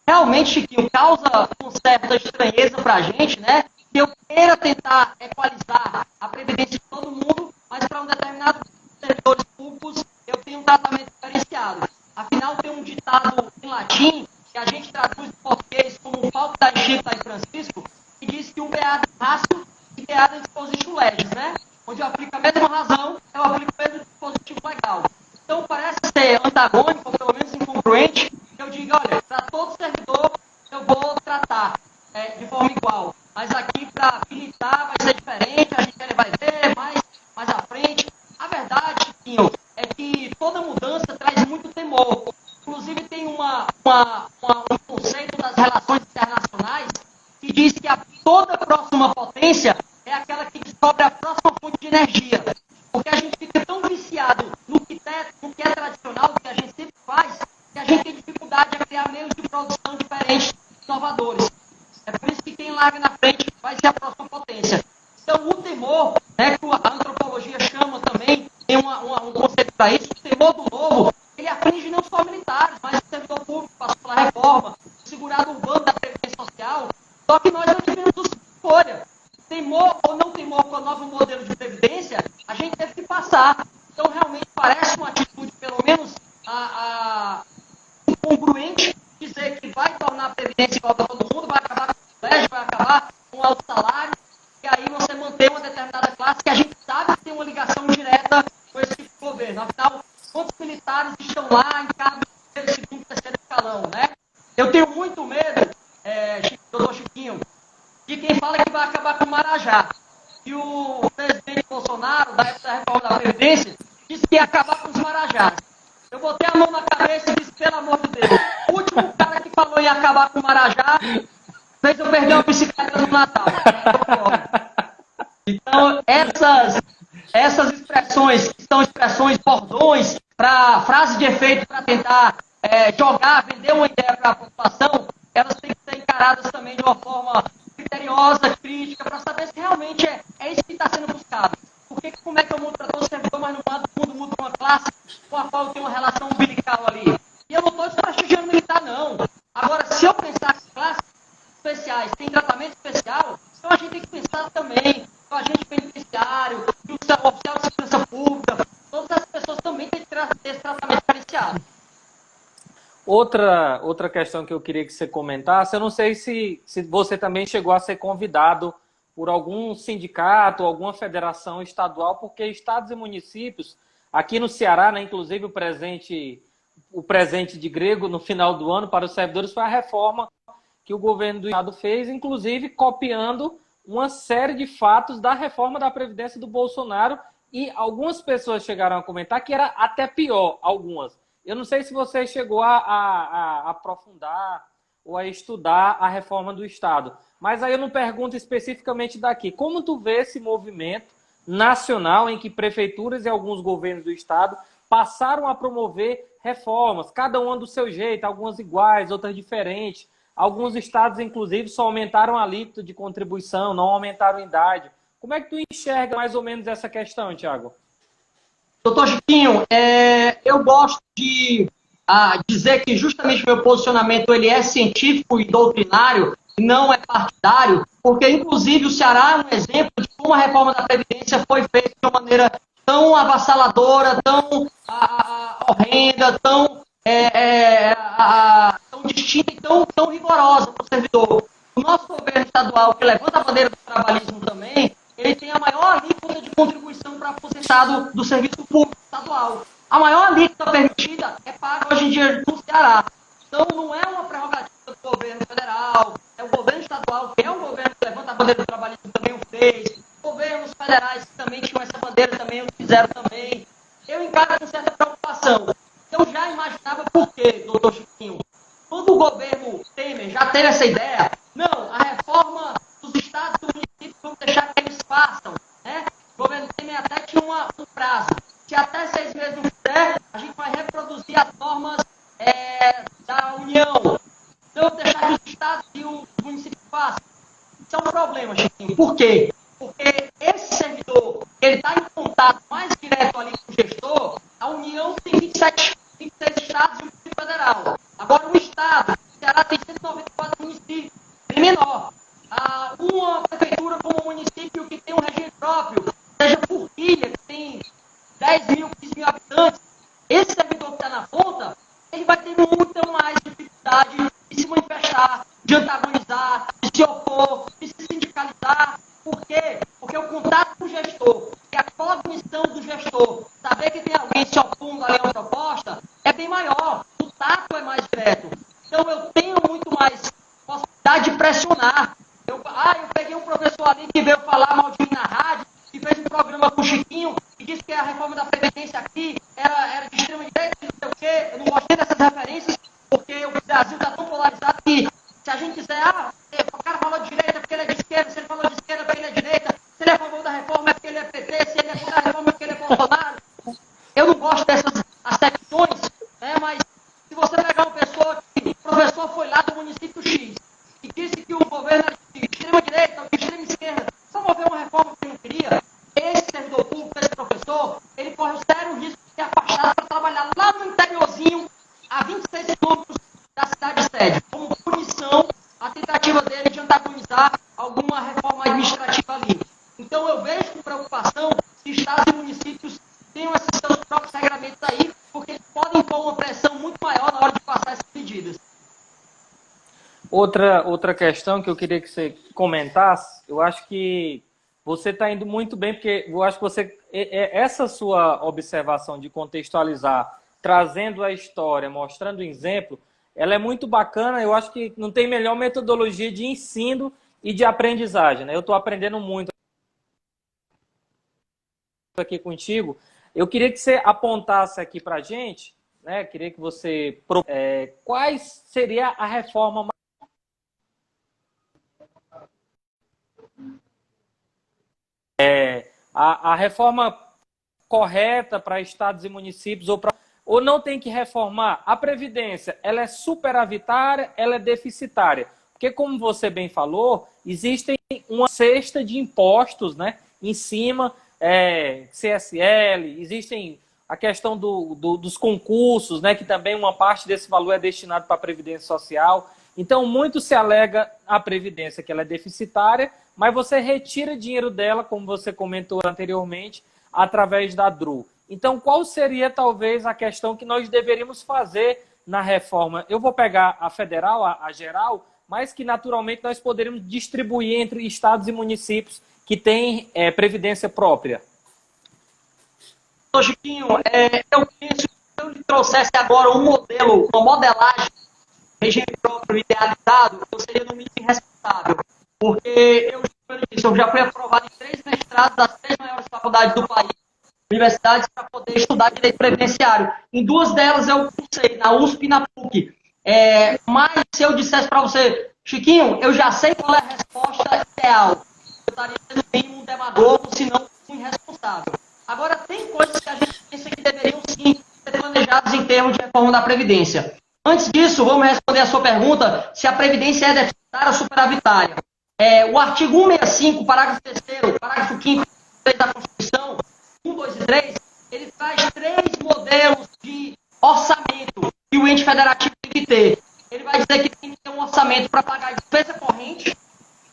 Realmente, Chiquinho, causa uma certa estranheza para a gente, né? Que eu queira tentar equalizar a previdência de todo mundo, mas para um determinado servidores públicos, eu tenho um tratamento diferenciado. Afinal, tem um ditado em latim, que a gente traduz em português como o palco da Chico da Francisco, que diz que um beado ratio e beado dispositivo legis, né? Onde eu aplico a mesma razão, eu aplico o mesmo dispositivo congruente, eu digo, olha, para todo servidor eu vou tratar de forma igual. Mas aqui para militar vai ser diferente, a gente vai ver mais à frente. A verdade, Chiquinho, é que toda mudança traz muito temor. Inclusive tem um conceito das relações internacionais que diz que toda próxima potência é aquela que descobre a próxima fonte de energia. Porque a gente fica tão viciado no que é tradicional, no que a gente sempre faz, que a gente tem dificuldade de criar meios de produção diferentes, inovadores. É por isso que quem larga na frente vai ser a próxima potência. Então, o temor, né, que a antropologia chama também, tem um conceito para isso, o temor do novo, ele aflige não só militares, mas o servidor público, passou pela reforma, o segurado urbano da Previdência Social, só que nós não tivemos escolha. Temor ou não temor com o novo modelo de previdência, a gente teve que passar. Então, realmente, parece uma atitude, pelo menos, incongruente, dizer que vai tornar a previdência igual para todo mundo, vai acabar com o colégio, vai acabar com o alto salário, e aí você mantém uma determinada classe que a gente sabe que tem uma ligação direta com esse tipo de governo. Afinal, quantos militares estão lá em cargos de segundo, terceiro escalão, né? Eu tenho muito medo, doutor Chiquinho, de quem fala que vai acabar com o Marajá. E o presidente Bolsonaro, da época da reforma da Previdência, disse que ia acabar com os Marajás. Eu botei a mão na cabeça e disse, pelo amor de Deus, o último cara que falou em acabar com o Marajá fez eu perder uma bicicleta no Natal. Então, essas expressões, que são expressões bordões, para frase de efeito, para tentar vender uma ideia para a população, elas têm que ser encaradas também de uma forma criteriosa, crítica, para saber se realmente é isso que está sendo buscado. Porque como é que eu mudo para todo servidor, mas no mundo mudo para uma classe com a qual eu tenho uma relação umbilical ali? E eu não estou desprestigiando militar, não. Agora, se eu pensar que classes especiais têm tratamento especial, então a gente tem que pensar também o agente penitenciário, o oficial de segurança pública, todas as pessoas também têm que ter esse tratamento diferenciado. Outra questão que eu queria que você comentasse, eu não sei se você também chegou a ser convidado por algum sindicato, alguma federação estadual, porque estados e municípios, aqui no Ceará, né, inclusive o presente de grego no final do ano para os servidores foi a reforma que o governo do estado fez, inclusive copiando uma série de fatos da reforma da Previdência do Bolsonaro, e algumas pessoas chegaram a comentar que era até pior, algumas. Eu não sei se você chegou a aprofundar ou a estudar a reforma do Estado, mas aí eu não pergunto especificamente daqui. Como tu vê esse movimento nacional em que prefeituras e alguns governos do Estado passaram a promover reformas, cada uma do seu jeito, algumas iguais, outras diferentes. Alguns estados, inclusive, só aumentaram a alíquota de contribuição, não aumentaram a idade. Como é que tu enxerga mais ou menos essa questão, Tiago? Doutor Chiquinho, eu gosto de dizer que justamente meu posicionamento ele é científico e doutrinário, e não é partidário, porque inclusive o Ceará é um exemplo de como a reforma da Previdência foi feita de uma maneira tão avassaladora, tão horrenda, tão distinta e tão rigorosa para o servidor. O nosso governo estadual, que levanta a bandeira do trabalhismo também, ele tem a maior alíquota de contribuição para aposentado do serviço público estadual. A maior alíquota permitida é paga hoje em dia no Ceará. Então, não é uma prerrogativa do governo federal, é o governo estadual, que é um governo que levanta a bandeira do trabalhismo, também o fez. Governos federais que também tinham essa bandeira, também o fizeram também. Eu encaro com certa preocupação. Eu já imaginava por quê, doutor Chiquinho? Quando o governo Temer já teve essa ideia, não, a reforma dos estados e do município vamos deixar que eles façam, né? O governo Temer até tinha um prazo. Se até 6 meses não fizer, a gente vai reproduzir as normas da União. Então, deixar que os estados e os municípios façam. Isso é um problema, Chiquinho. Por quê? Porque esse servidor, ele está em contato mais direto ali com o gestor, a União tem 26 estados e o Distrito Federal. Agora, o estado, o Ceará tem 194 municípios, é menor. Uma prefeitura como um município que tem um regime próprio, seja Forquilha, que tem 10 mil, 15 mil habitantes, esse servidor que está na ponta, ele vai ter muita mais dificuldade de se manifestar, de antagonizar, de se opor, de se sindicalizar. Por quê? Porque o contato com o gestor e a cognição do gestor, saber que tem alguém se opondo ali a uma proposta, é bem maior. O tato é Brasil está tão polarizado que se a gente quiser, o cara falou de direita porque ele é de esquerda, se ele falou de esquerda porque ele é de direita, se ele é a favor da reforma é porque ele é PT, se ele é contra a reforma é porque ele é Bolsonaro. Eu não gosto dessas acepções, né, mas se você pegar uma pessoa que o professor foi lá do município X e disse que o governo é de extrema-direita ou de extrema-esquerda, promoveu uma reforma que ele não queria, esse servidor público, esse professor, ele corre o sério risco de ser afastado para trabalhar lá no interiorzinho, a 26 quilômetros da cidade sede, como punição à tentativa dele de antagonizar alguma reforma administrativa ali. Então eu vejo com preocupação se estados e municípios tenham esses seus próprios regramentos aí, porque eles podem impor uma pressão muito maior na hora de passar essas medidas. Outra questão que eu queria que você comentasse, eu acho que você está indo muito bem, porque eu acho que essa sua observação de contextualizar, trazendo a história, mostrando o exemplo, ela é muito bacana. Eu acho que não tem melhor metodologia de ensino e de aprendizagem, né? Eu estou aprendendo muito aqui contigo. Eu queria que você apontasse aqui para a gente, né? Queria que você quais seria a reforma a reforma correta para estados e municípios ou não tem que reformar? A Previdência, ela é superavitária, ela é deficitária. Porque, como você bem falou, existem uma cesta de impostos, né, em cima, CSL, existem a questão dos concursos, né, que também uma parte desse valor é destinado para a Previdência Social. Então, muito se alega a Previdência que ela é deficitária, mas você retira dinheiro dela, como você comentou anteriormente, através da DRU. Então, qual seria, talvez, a questão que nós deveríamos fazer na reforma? Eu vou pegar a federal, a geral, mas que, naturalmente, nós poderíamos distribuir entre estados e municípios que têm previdência própria. Chiquinho, eu penso que se eu lhe trouxesse agora um modelo, uma modelagem, regime próprio idealizado, eu seria no mínimo irresponsável. Porque eu já fui aprovado em 3 mestrados das 3 maiores faculdades do país, universidades, para poder estudar direito previdenciário. Em 2 delas eu cursei, na USP e na PUC. Mas se eu dissesse para você, Chiquinho, eu já sei qual é a resposta ideal, eu estaria sendo bem um demagogo, se não um irresponsável. Agora, tem coisas que a gente pensa que deveriam sim ser planejadas em termos de reforma da Previdência. Antes disso, vamos responder a sua pergunta se a Previdência é deficitária ou superavitária. O artigo 165, parágrafo 3º, parágrafo 5º da Constituição, 1, 2 e 3, ele traz 3 modelos de orçamento que o ente federativo tem que ter. Ele vai dizer que tem que ter um orçamento para pagar a despesa corrente,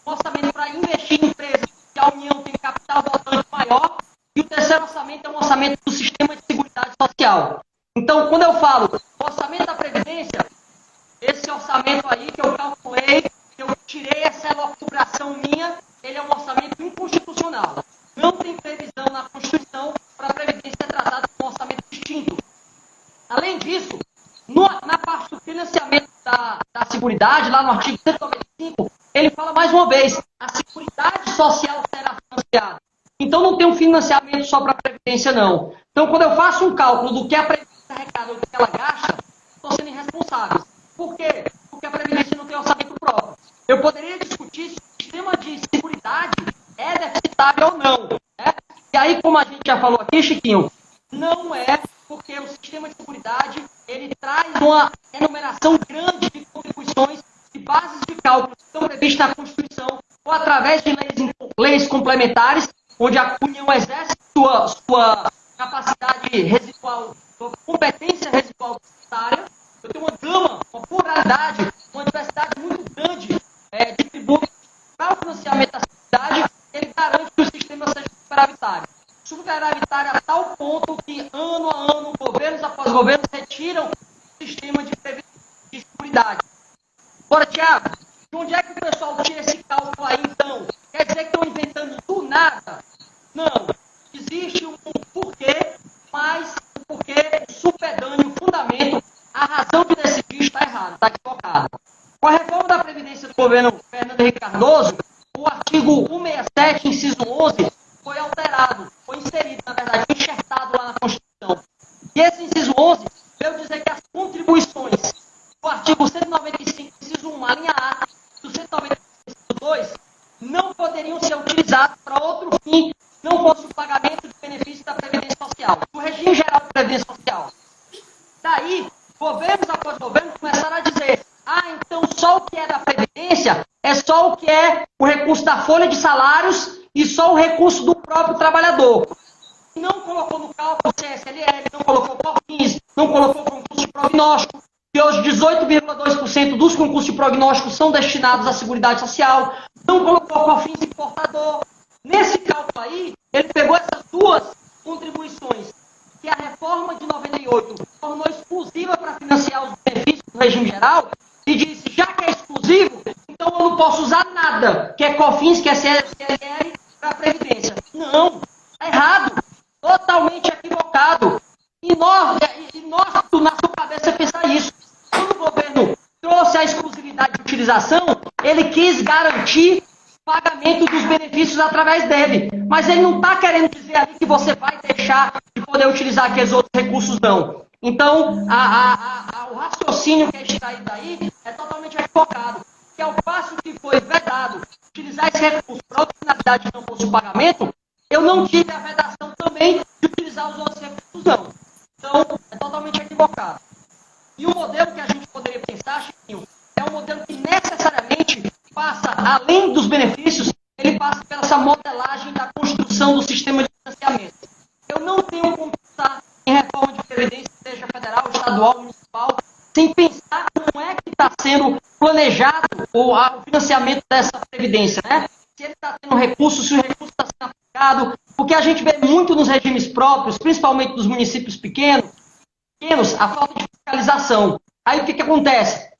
um orçamento para investir em empresas que a União tem capital voltante maior, e o terceiro orçamento é um orçamento do sistema de seguridade social. Então, quando eu falo orçamento da Previdência, esse orçamento aí que eu calculei, que eu tirei essa elucubração minha, ele é um orçamento inconstitucional. Não tem previsão na Constituição para a Previdência ser tratada como um orçamento distinto. Além disso, na parte do financiamento da Seguridade, lá no artigo 195, ele fala mais uma vez, a Seguridade Social será financiada. Então não tem um financiamento só para a Previdência, não. Então, quando eu faço um cálculo do que a Previdência arrecada ou do que ela gasta, estou sendo irresponsável. Por quê? Porque a Previdência não tem orçamento próprio. Eu poderia discutir se o sistema de seguridade é deficitário ou não. Né? E aí, como a gente já falou aqui, Chiquinho, não é, porque o sistema de seguridade ele traz uma enumeração grande de contribuições e bases de cálculo que estão previstas na Constituição ou através de leis complementares, onde a União exerce sua capacidade residual, sua competência residual tributária. Eu tenho uma gama, uma pluralidade, uma diversidade muito grande de tributos para o financiamento da sociedade. Ele garante que o sistema seja superavitário. Superavitário a tal ponto que, ano a ano, governos após governos retiram o sistema de seguridade. Agora, Tiago, de onde é que o pessoal tira esse cálculo aí, então? Quer dizer que estão inventando do nada? Não. Existe um porquê, mas o porquê supedâneo, o fundamento, a razão de decidir está errada, está equivocada. Com a reforma da Previdência do governo Fernando Henrique Cardoso, o artigo 167, inciso 11, foi alterado, foi inserido, na verdade, enxertado lá na Constituição. E esse inciso 11 veio dizer que as contribuições do artigo 190 a linha A do 192 não poderiam ser utilizados para outro fim, não fosse o pagamento de benefícios da Previdência Social, do regime geral de Previdência Social. Daí, governos após governos começaram a dizer, então só o que é da Previdência é só o que é o recurso da folha de salários e só o recurso do próprio trabalhador. Não colocou no cálculo CSLL, não colocou COFINS, não colocou concurso de prognóstico, que hoje 18,2% dos concursos de prognóstico são destinados à Seguridade Social, não colocou COFINS importador. Nesse cálculo aí, ele pegou essas duas contribuições, que a reforma de 98 tornou exclusiva para financiar os benefícios do regime geral, e disse, já que é exclusivo, então eu não posso usar nada, que é COFINS, que é CSLL, para a Previdência. Não, é errado, totalmente equivocado. E nós, na sua cabeça, pensar isso. Quando o governo trouxe a exclusividade de utilização, ele quis garantir o pagamento dos benefícios através dele. Mas ele não está querendo dizer ali que você vai deixar de poder utilizar aqueles outros recursos, não. Então, o raciocínio que é extraído daí é totalmente equivocado. Que ao passo que foi vedado utilizar esse recurso para outra finalidade que não fosse o pagamento, eu não tive a vedação também de utilizar os outros recursos, não. Então, é totalmente equivocado. E o modelo que a gente poderia pensar, Chiquinho, é um modelo que necessariamente passa, além dos benefícios, ele passa pela essa modelagem da construção do sistema de financiamento. Eu não tenho como pensar em reforma de previdência, seja federal, estadual, municipal, sem pensar como é que está sendo planejado o financiamento dessa previdência, né? Se ele está tendo recursos, se o recurso está sendo aplicado, porque a gente vê muito nos regimes próprios, principalmente dos municípios pequenos, a falta de fiscalização. Aí o que acontece?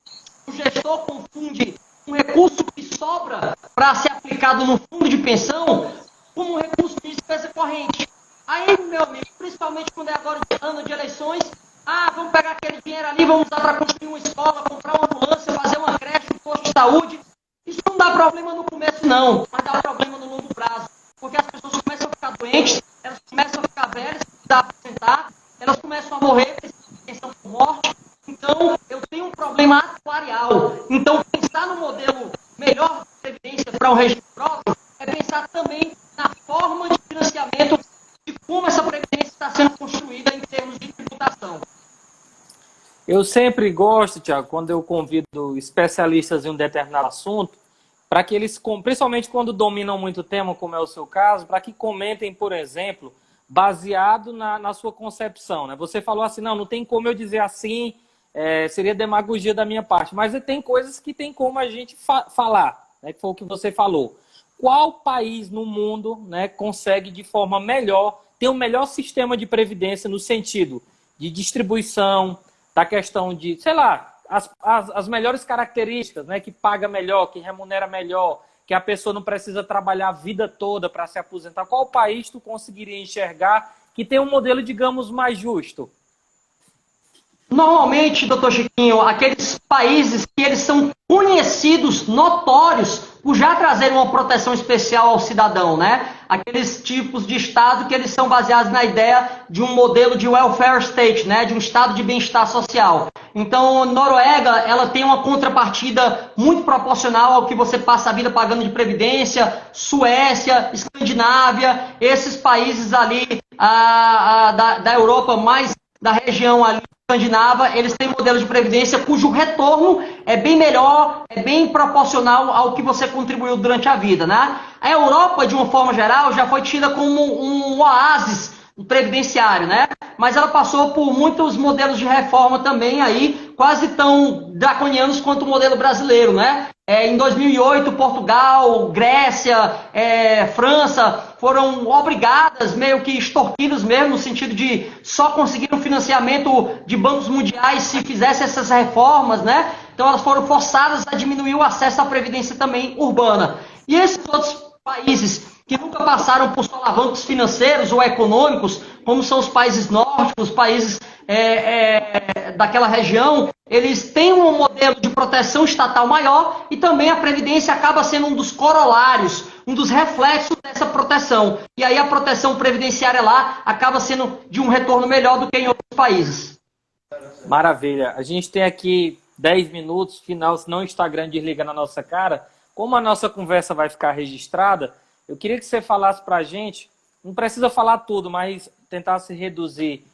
O gestor confunde um recurso que sobra para ser aplicado no fundo de pensão como um recurso de despesa corrente. Aí, meu amigo, principalmente quando é agora ano de eleições, vamos pegar aquele dinheiro ali, vamos usar para construir uma escola, comprar uma ambulância, fazer uma creche, um posto de saúde. Isso não dá problema no começo, não, mas dá problema no longo prazo. Porque as pessoas começam a ficar doentes, elas começam a ficar velhas, precisam aposentar, elas começam a morrer, precisam de pensão por morte. Então, eu tenho um problema atuarial. Então, pensar no modelo melhor de previdência para o regime próprio é pensar também na forma de financiamento de como essa previdência está sendo construída em termos de tributação. Eu sempre gosto, Tiago, quando eu convido especialistas em um determinado assunto, para que eles, principalmente quando dominam muito o tema, como é o seu caso, para que comentem, por exemplo, baseado na sua concepção, né? Você falou assim, não tem como eu dizer assim, seria demagogia da minha parte, mas tem coisas que tem como a gente falar, né? Que foi o que você falou. Qual país no mundo, né, consegue de forma melhor, ter um melhor sistema de previdência no sentido de distribuição, da questão de, sei lá, as melhores características, né, que paga melhor, que remunera melhor, que a pessoa não precisa trabalhar a vida toda para se aposentar? Qual país tu conseguiria enxergar que tem um modelo, digamos, mais justo? Normalmente, doutor Chiquinho, aqueles países que eles são conhecidos, notórios, por já trazer uma proteção especial ao cidadão, né? Aqueles tipos de Estado que eles são baseados na ideia de um modelo de welfare state, né? De um Estado de bem-estar social. Então, Noruega, ela tem uma contrapartida muito proporcional ao que você passa a vida pagando de previdência. Suécia, Escandinávia, esses países ali da Europa, mais da região ali escandinava, eles têm modelo de previdência cujo retorno é bem melhor, é bem proporcional ao que você contribuiu durante a vida, né? A Europa, de uma forma geral, já foi tida como um oásis previdenciário, né? Mas ela passou por muitos modelos de reforma também aí, quase tão draconianos quanto o modelo brasileiro, né? Em 2008, Portugal, Grécia, França foram obrigadas, meio que extorquidas mesmo, no sentido de só conseguir um financiamento de bancos mundiais se fizesse essas reformas, né? Então elas foram forçadas a diminuir o acesso à previdência também urbana. E esses outros países que nunca passaram por solavancos financeiros ou econômicos, como são os países nórdicos, os países daquela região, eles têm um modelo de proteção estatal maior e também a previdência acaba sendo um dos corolários, um dos reflexos dessa proteção. E aí a proteção previdenciária lá acaba sendo de um retorno melhor do que em outros países. Maravilha. A gente tem aqui 10 minutos, final, senão o Instagram desliga na nossa cara. Como a nossa conversa vai ficar registrada, eu queria que você falasse para a gente, não precisa falar tudo, mas tentar se reduzir.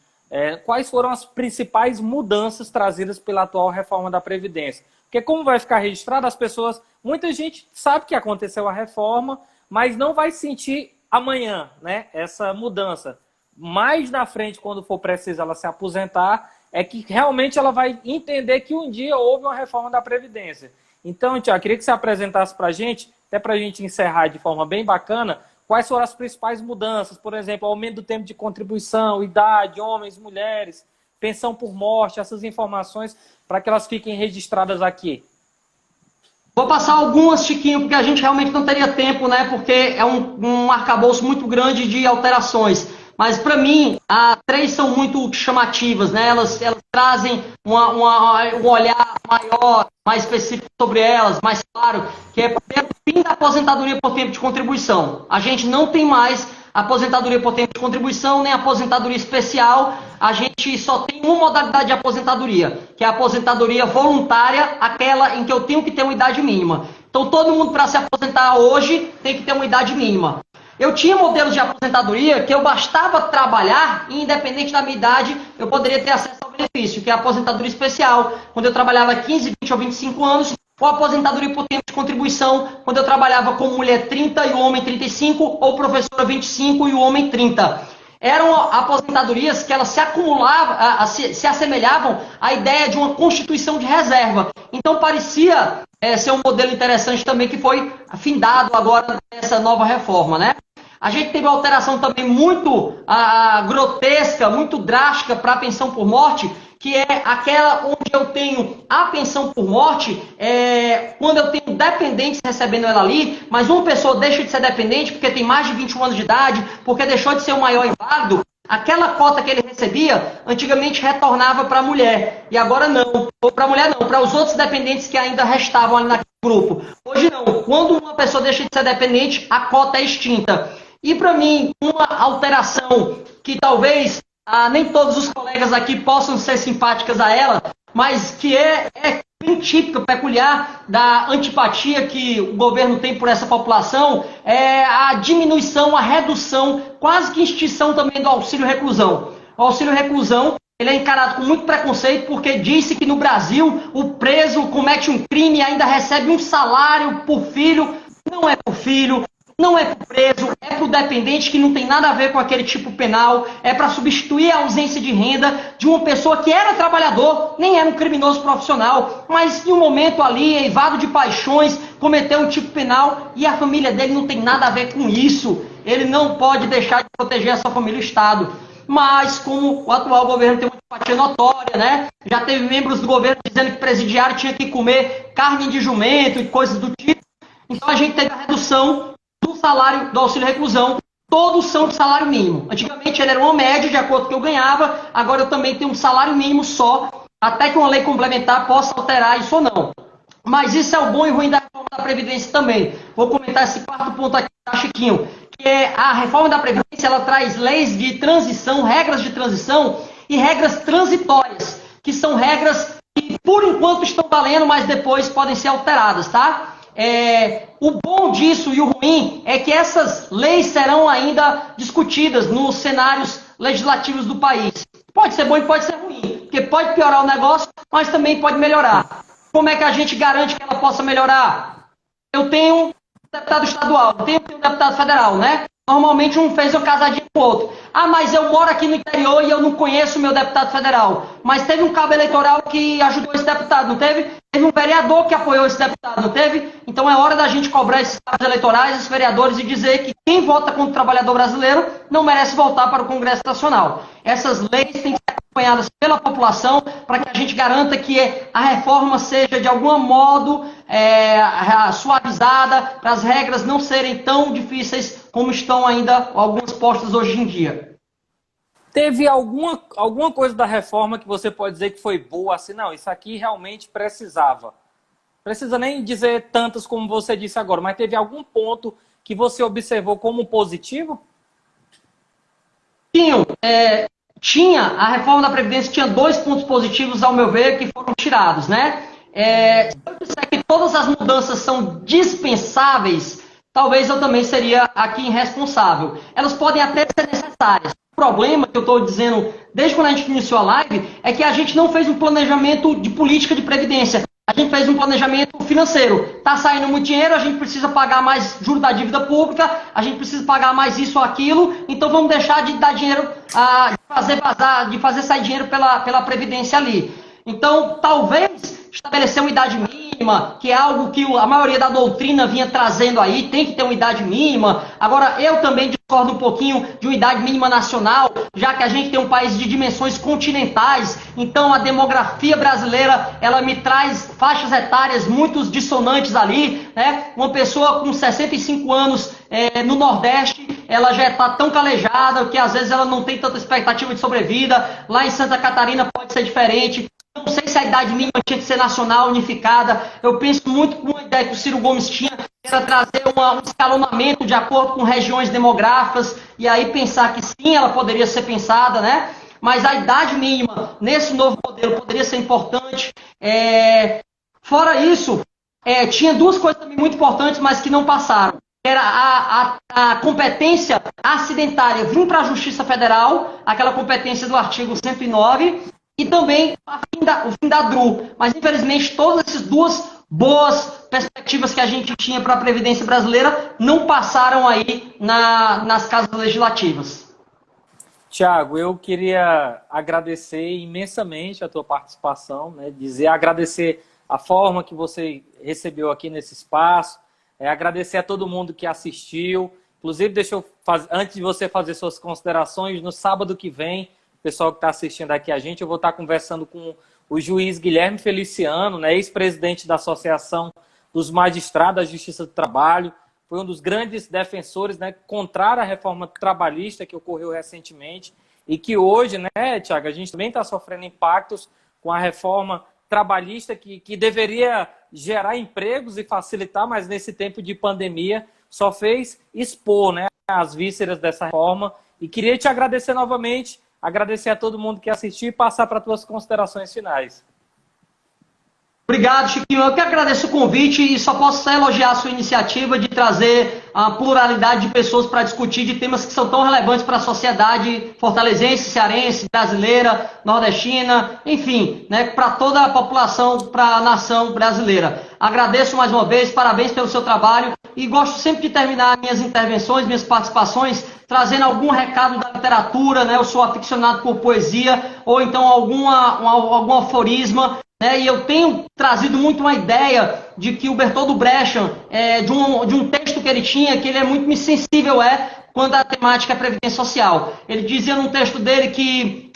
Quais foram as principais mudanças trazidas pela atual reforma da Previdência? Porque como vai ficar registrado, as pessoas, muita gente sabe que aconteceu a reforma, mas não vai sentir amanhã, né, essa mudança. Mais na frente, quando for preciso ela se aposentar, é que realmente ela vai entender que um dia houve uma reforma da Previdência. Então, Tiago, queria que você apresentasse para a gente, até para a gente encerrar de forma bem bacana, quais foram as principais mudanças, por exemplo, aumento do tempo de contribuição, idade, homens, mulheres, pensão por morte, essas informações, para que elas fiquem registradas aqui. Vou passar algumas, Chiquinho, porque a gente realmente não teria tempo, né? Porque é um arcabouço muito grande de alterações. Mas, para mim, as três são muito chamativas, né? Elas trazem um olhar maior, mais específico sobre elas, mais claro, que é o fim da aposentadoria por tempo de contribuição. A gente não tem mais aposentadoria por tempo de contribuição, nem aposentadoria especial. A gente só tem uma modalidade de aposentadoria, que é a aposentadoria voluntária, aquela em que eu tenho que ter uma idade mínima. Então, todo mundo, para se aposentar hoje, tem que ter uma idade mínima. Eu tinha modelos de aposentadoria que eu bastava trabalhar e, independente da minha idade, eu poderia ter acesso ao benefício, que é a aposentadoria especial, quando eu trabalhava 15, 20 ou 25 anos, ou aposentadoria por tempo de contribuição, quando eu trabalhava como mulher 30 e o homem 35, ou professora 25 e o homem 30. Eram aposentadorias que elas se acumulavam, se assemelhavam à ideia de uma constituição de reserva. Então parecia ser um modelo interessante também que foi findado agora nessa nova reforma, né? A gente teve uma alteração também muito grotesca, muito drástica para a pensão por morte, que é aquela onde eu tenho a pensão por morte, quando eu tenho dependentes recebendo ela ali, mas uma pessoa deixa de ser dependente porque tem mais de 21 anos de idade, porque deixou de ser o maior inválido, aquela cota que ele recebia, antigamente retornava para a mulher, e agora não. Ou para a mulher não, para os outros dependentes que ainda restavam ali naquele grupo. Hoje não, quando uma pessoa deixa de ser dependente, a cota é extinta. E para mim, uma alteração que talvez nem todos os colegas aqui possam ser simpáticas a ela, mas que é bem típica, peculiar da antipatia que o governo tem por essa população, é a diminuição, a redução, quase que extinção também do auxílio reclusão. O auxílio reclusão, ele é encarado com muito preconceito porque disse que no Brasil o preso comete um crime e ainda recebe um salário por filho. Não é por filho, não é para o preso, é para o dependente, que não tem nada a ver com aquele tipo penal, é para substituir a ausência de renda de uma pessoa que era trabalhador, nem era um criminoso profissional, mas em um momento ali, eivado de paixões, cometeu um tipo penal e a família dele não tem nada a ver com isso. Ele não pode deixar de proteger essa família e o Estado. Mas, como o atual governo tem uma empatia notória, né? Já teve membros do governo dizendo que presidiário tinha que comer carne de jumento e coisas do tipo. Então a gente teve a redução do salário do auxílio reclusão, todos são de salário mínimo. Antigamente ele era uma média de acordo com o que eu ganhava, agora eu também tenho um salário mínimo só, até que uma lei complementar possa alterar isso ou não. Mas isso é o bom e ruim da reforma da Previdência também. Vou comentar esse quarto ponto aqui, tá, Chiquinho? Que é a reforma da Previdência, ela traz leis de transição, regras de transição e regras transitórias, que são regras que por enquanto estão valendo, mas depois podem ser alteradas, tá? O bom disso e o ruim é que essas leis serão ainda discutidas nos cenários legislativos do país. Pode ser bom e pode ser ruim, porque pode piorar o negócio, mas também pode melhorar. Como é que a gente garante que ela possa melhorar? Eu tenho um deputado estadual, eu tenho um deputado federal, né? Normalmente um fez uma casadinha com o outro. Ah, mas eu moro aqui no interior e eu não conheço o meu deputado federal. Mas teve um cabo eleitoral que ajudou esse deputado, não teve? Teve um vereador que apoiou esse deputado, não teve? Então é hora da gente cobrar esses cabos eleitorais, esses vereadores, e dizer que quem vota contra o trabalhador brasileiro não merece voltar para o Congresso Nacional. Essas leis têm que ser acompanhadas pela população para que a gente garanta que a reforma seja de algum modo suavizada, para as regras não serem tão difíceis como estão ainda algumas postas hoje em dia. Teve alguma coisa da reforma que você pode dizer que foi boa, assim, não, isso aqui realmente precisava? Precisa nem dizer tantas como você disse agora, mas teve algum ponto que você observou como positivo? A reforma da Previdência tinha 2 pontos positivos, ao meu ver, que foram tirados, né? Se eu disser que todas as mudanças são dispensáveis, talvez eu também seria aqui irresponsável. Elas podem até ser necessárias. O problema que eu estou dizendo desde quando a gente iniciou a live é que a gente não fez um planejamento de política de previdência. A gente fez um planejamento financeiro. Está saindo muito dinheiro, a gente precisa pagar mais juros da dívida pública, a gente precisa pagar mais isso ou aquilo, então vamos deixar de dar dinheiro, de fazer sair dinheiro pela previdência ali. Então, talvez estabelecer uma idade mínima, que é algo que a maioria da doutrina vinha trazendo aí, tem que ter uma idade mínima. Agora, eu também discordo um pouquinho de uma idade mínima nacional, já que a gente tem um país de dimensões continentais, então a demografia brasileira, ela me traz faixas etárias muito dissonantes ali, né? Uma pessoa com 65 anos no Nordeste, ela já está tão calejada que às vezes ela não tem tanta expectativa de sobrevida. Lá em Santa Catarina pode ser diferente. Não sei se a idade mínima tinha que ser nacional, unificada. Eu penso muito com uma ideia que o Ciro Gomes tinha, que era trazer um escalonamento de acordo com regiões demográficas, e aí pensar que sim, ela poderia ser pensada, né? Mas a idade mínima, nesse novo modelo, poderia ser importante. Fora isso, tinha duas coisas também muito importantes, mas que não passaram. Era a competência acidentária vir para a Justiça Federal, aquela competência do artigo 109, e também o fim da DRU. Mas, infelizmente, todas essas duas boas perspectivas que a gente tinha para a Previdência brasileira não passaram aí nas casas legislativas. Tiago, eu queria agradecer imensamente a tua participação, né? Agradecer a forma que você recebeu aqui nesse espaço, agradecer a todo mundo que assistiu. Inclusive, deixa eu antes de você fazer suas considerações, no sábado que vem, pessoal que está assistindo aqui a gente, eu vou estar conversando com o juiz Guilherme Feliciano, né, ex-presidente da Associação dos Magistrados da Justiça do Trabalho, foi um dos grandes defensores, né, contra a reforma trabalhista que ocorreu recentemente e que hoje, né, Tiago, a gente também está sofrendo impactos com a reforma trabalhista que deveria gerar empregos e facilitar, mas nesse tempo de pandemia só fez expor, né, as vísceras dessa reforma. E queria te agradecer novamente, agradecer a todo mundo que assistiu e passar para as tuas considerações finais. Obrigado, Chiquinho. Eu que agradeço o convite e só posso elogiar a sua iniciativa de trazer a pluralidade de pessoas para discutir de temas que são tão relevantes para a sociedade fortalezense, cearense, brasileira, nordestina, enfim, né, para toda a população, para a nação brasileira. Agradeço mais uma vez, parabéns pelo seu trabalho e gosto sempre de terminar minhas intervenções, minhas participações, trazendo algum recado da literatura, né? Eu sou aficionado por poesia ou então algum aforisma, né? E eu tenho trazido muito uma ideia de que o Bertold Brecht, de um texto que ele tinha, que ele é muito sensível quando a temática é previdência social. Ele dizia num texto dele que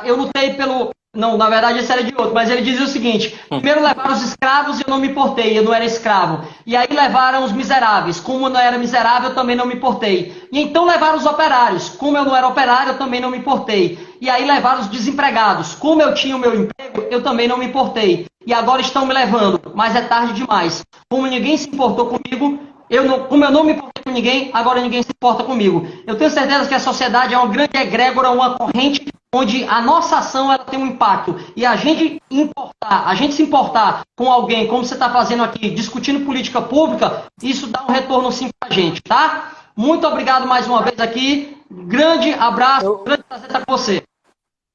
eu lutei pelo... Não, na verdade esse era de outro, mas ele dizia o seguinte: primeiro levaram os escravos e eu não me importei, eu não era escravo. E aí levaram os miseráveis, como eu não era miserável, eu também não me importei. E então levaram os operários, como eu não era operário, eu também não me importei. E aí levaram os desempregados, como eu tinha o meu emprego, eu também não me importei. E agora estão me levando, mas é tarde demais. Como ninguém se importou comigo, como eu não me importei com ninguém, agora ninguém se importa comigo. Eu tenho certeza que a sociedade é uma grande egrégora, uma corrente onde a nossa ação ela tem um impacto. E a gente se importar com alguém, como você está fazendo aqui, discutindo política pública, isso dá um retorno sim para a gente, tá? Muito obrigado mais uma vez aqui. Grande abraço, grande prazer estar com você.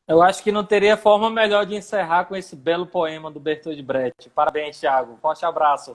Eu acho que não teria forma melhor de encerrar com esse belo poema do Bertold Brecht. Parabéns, Tiago. Forte abraço.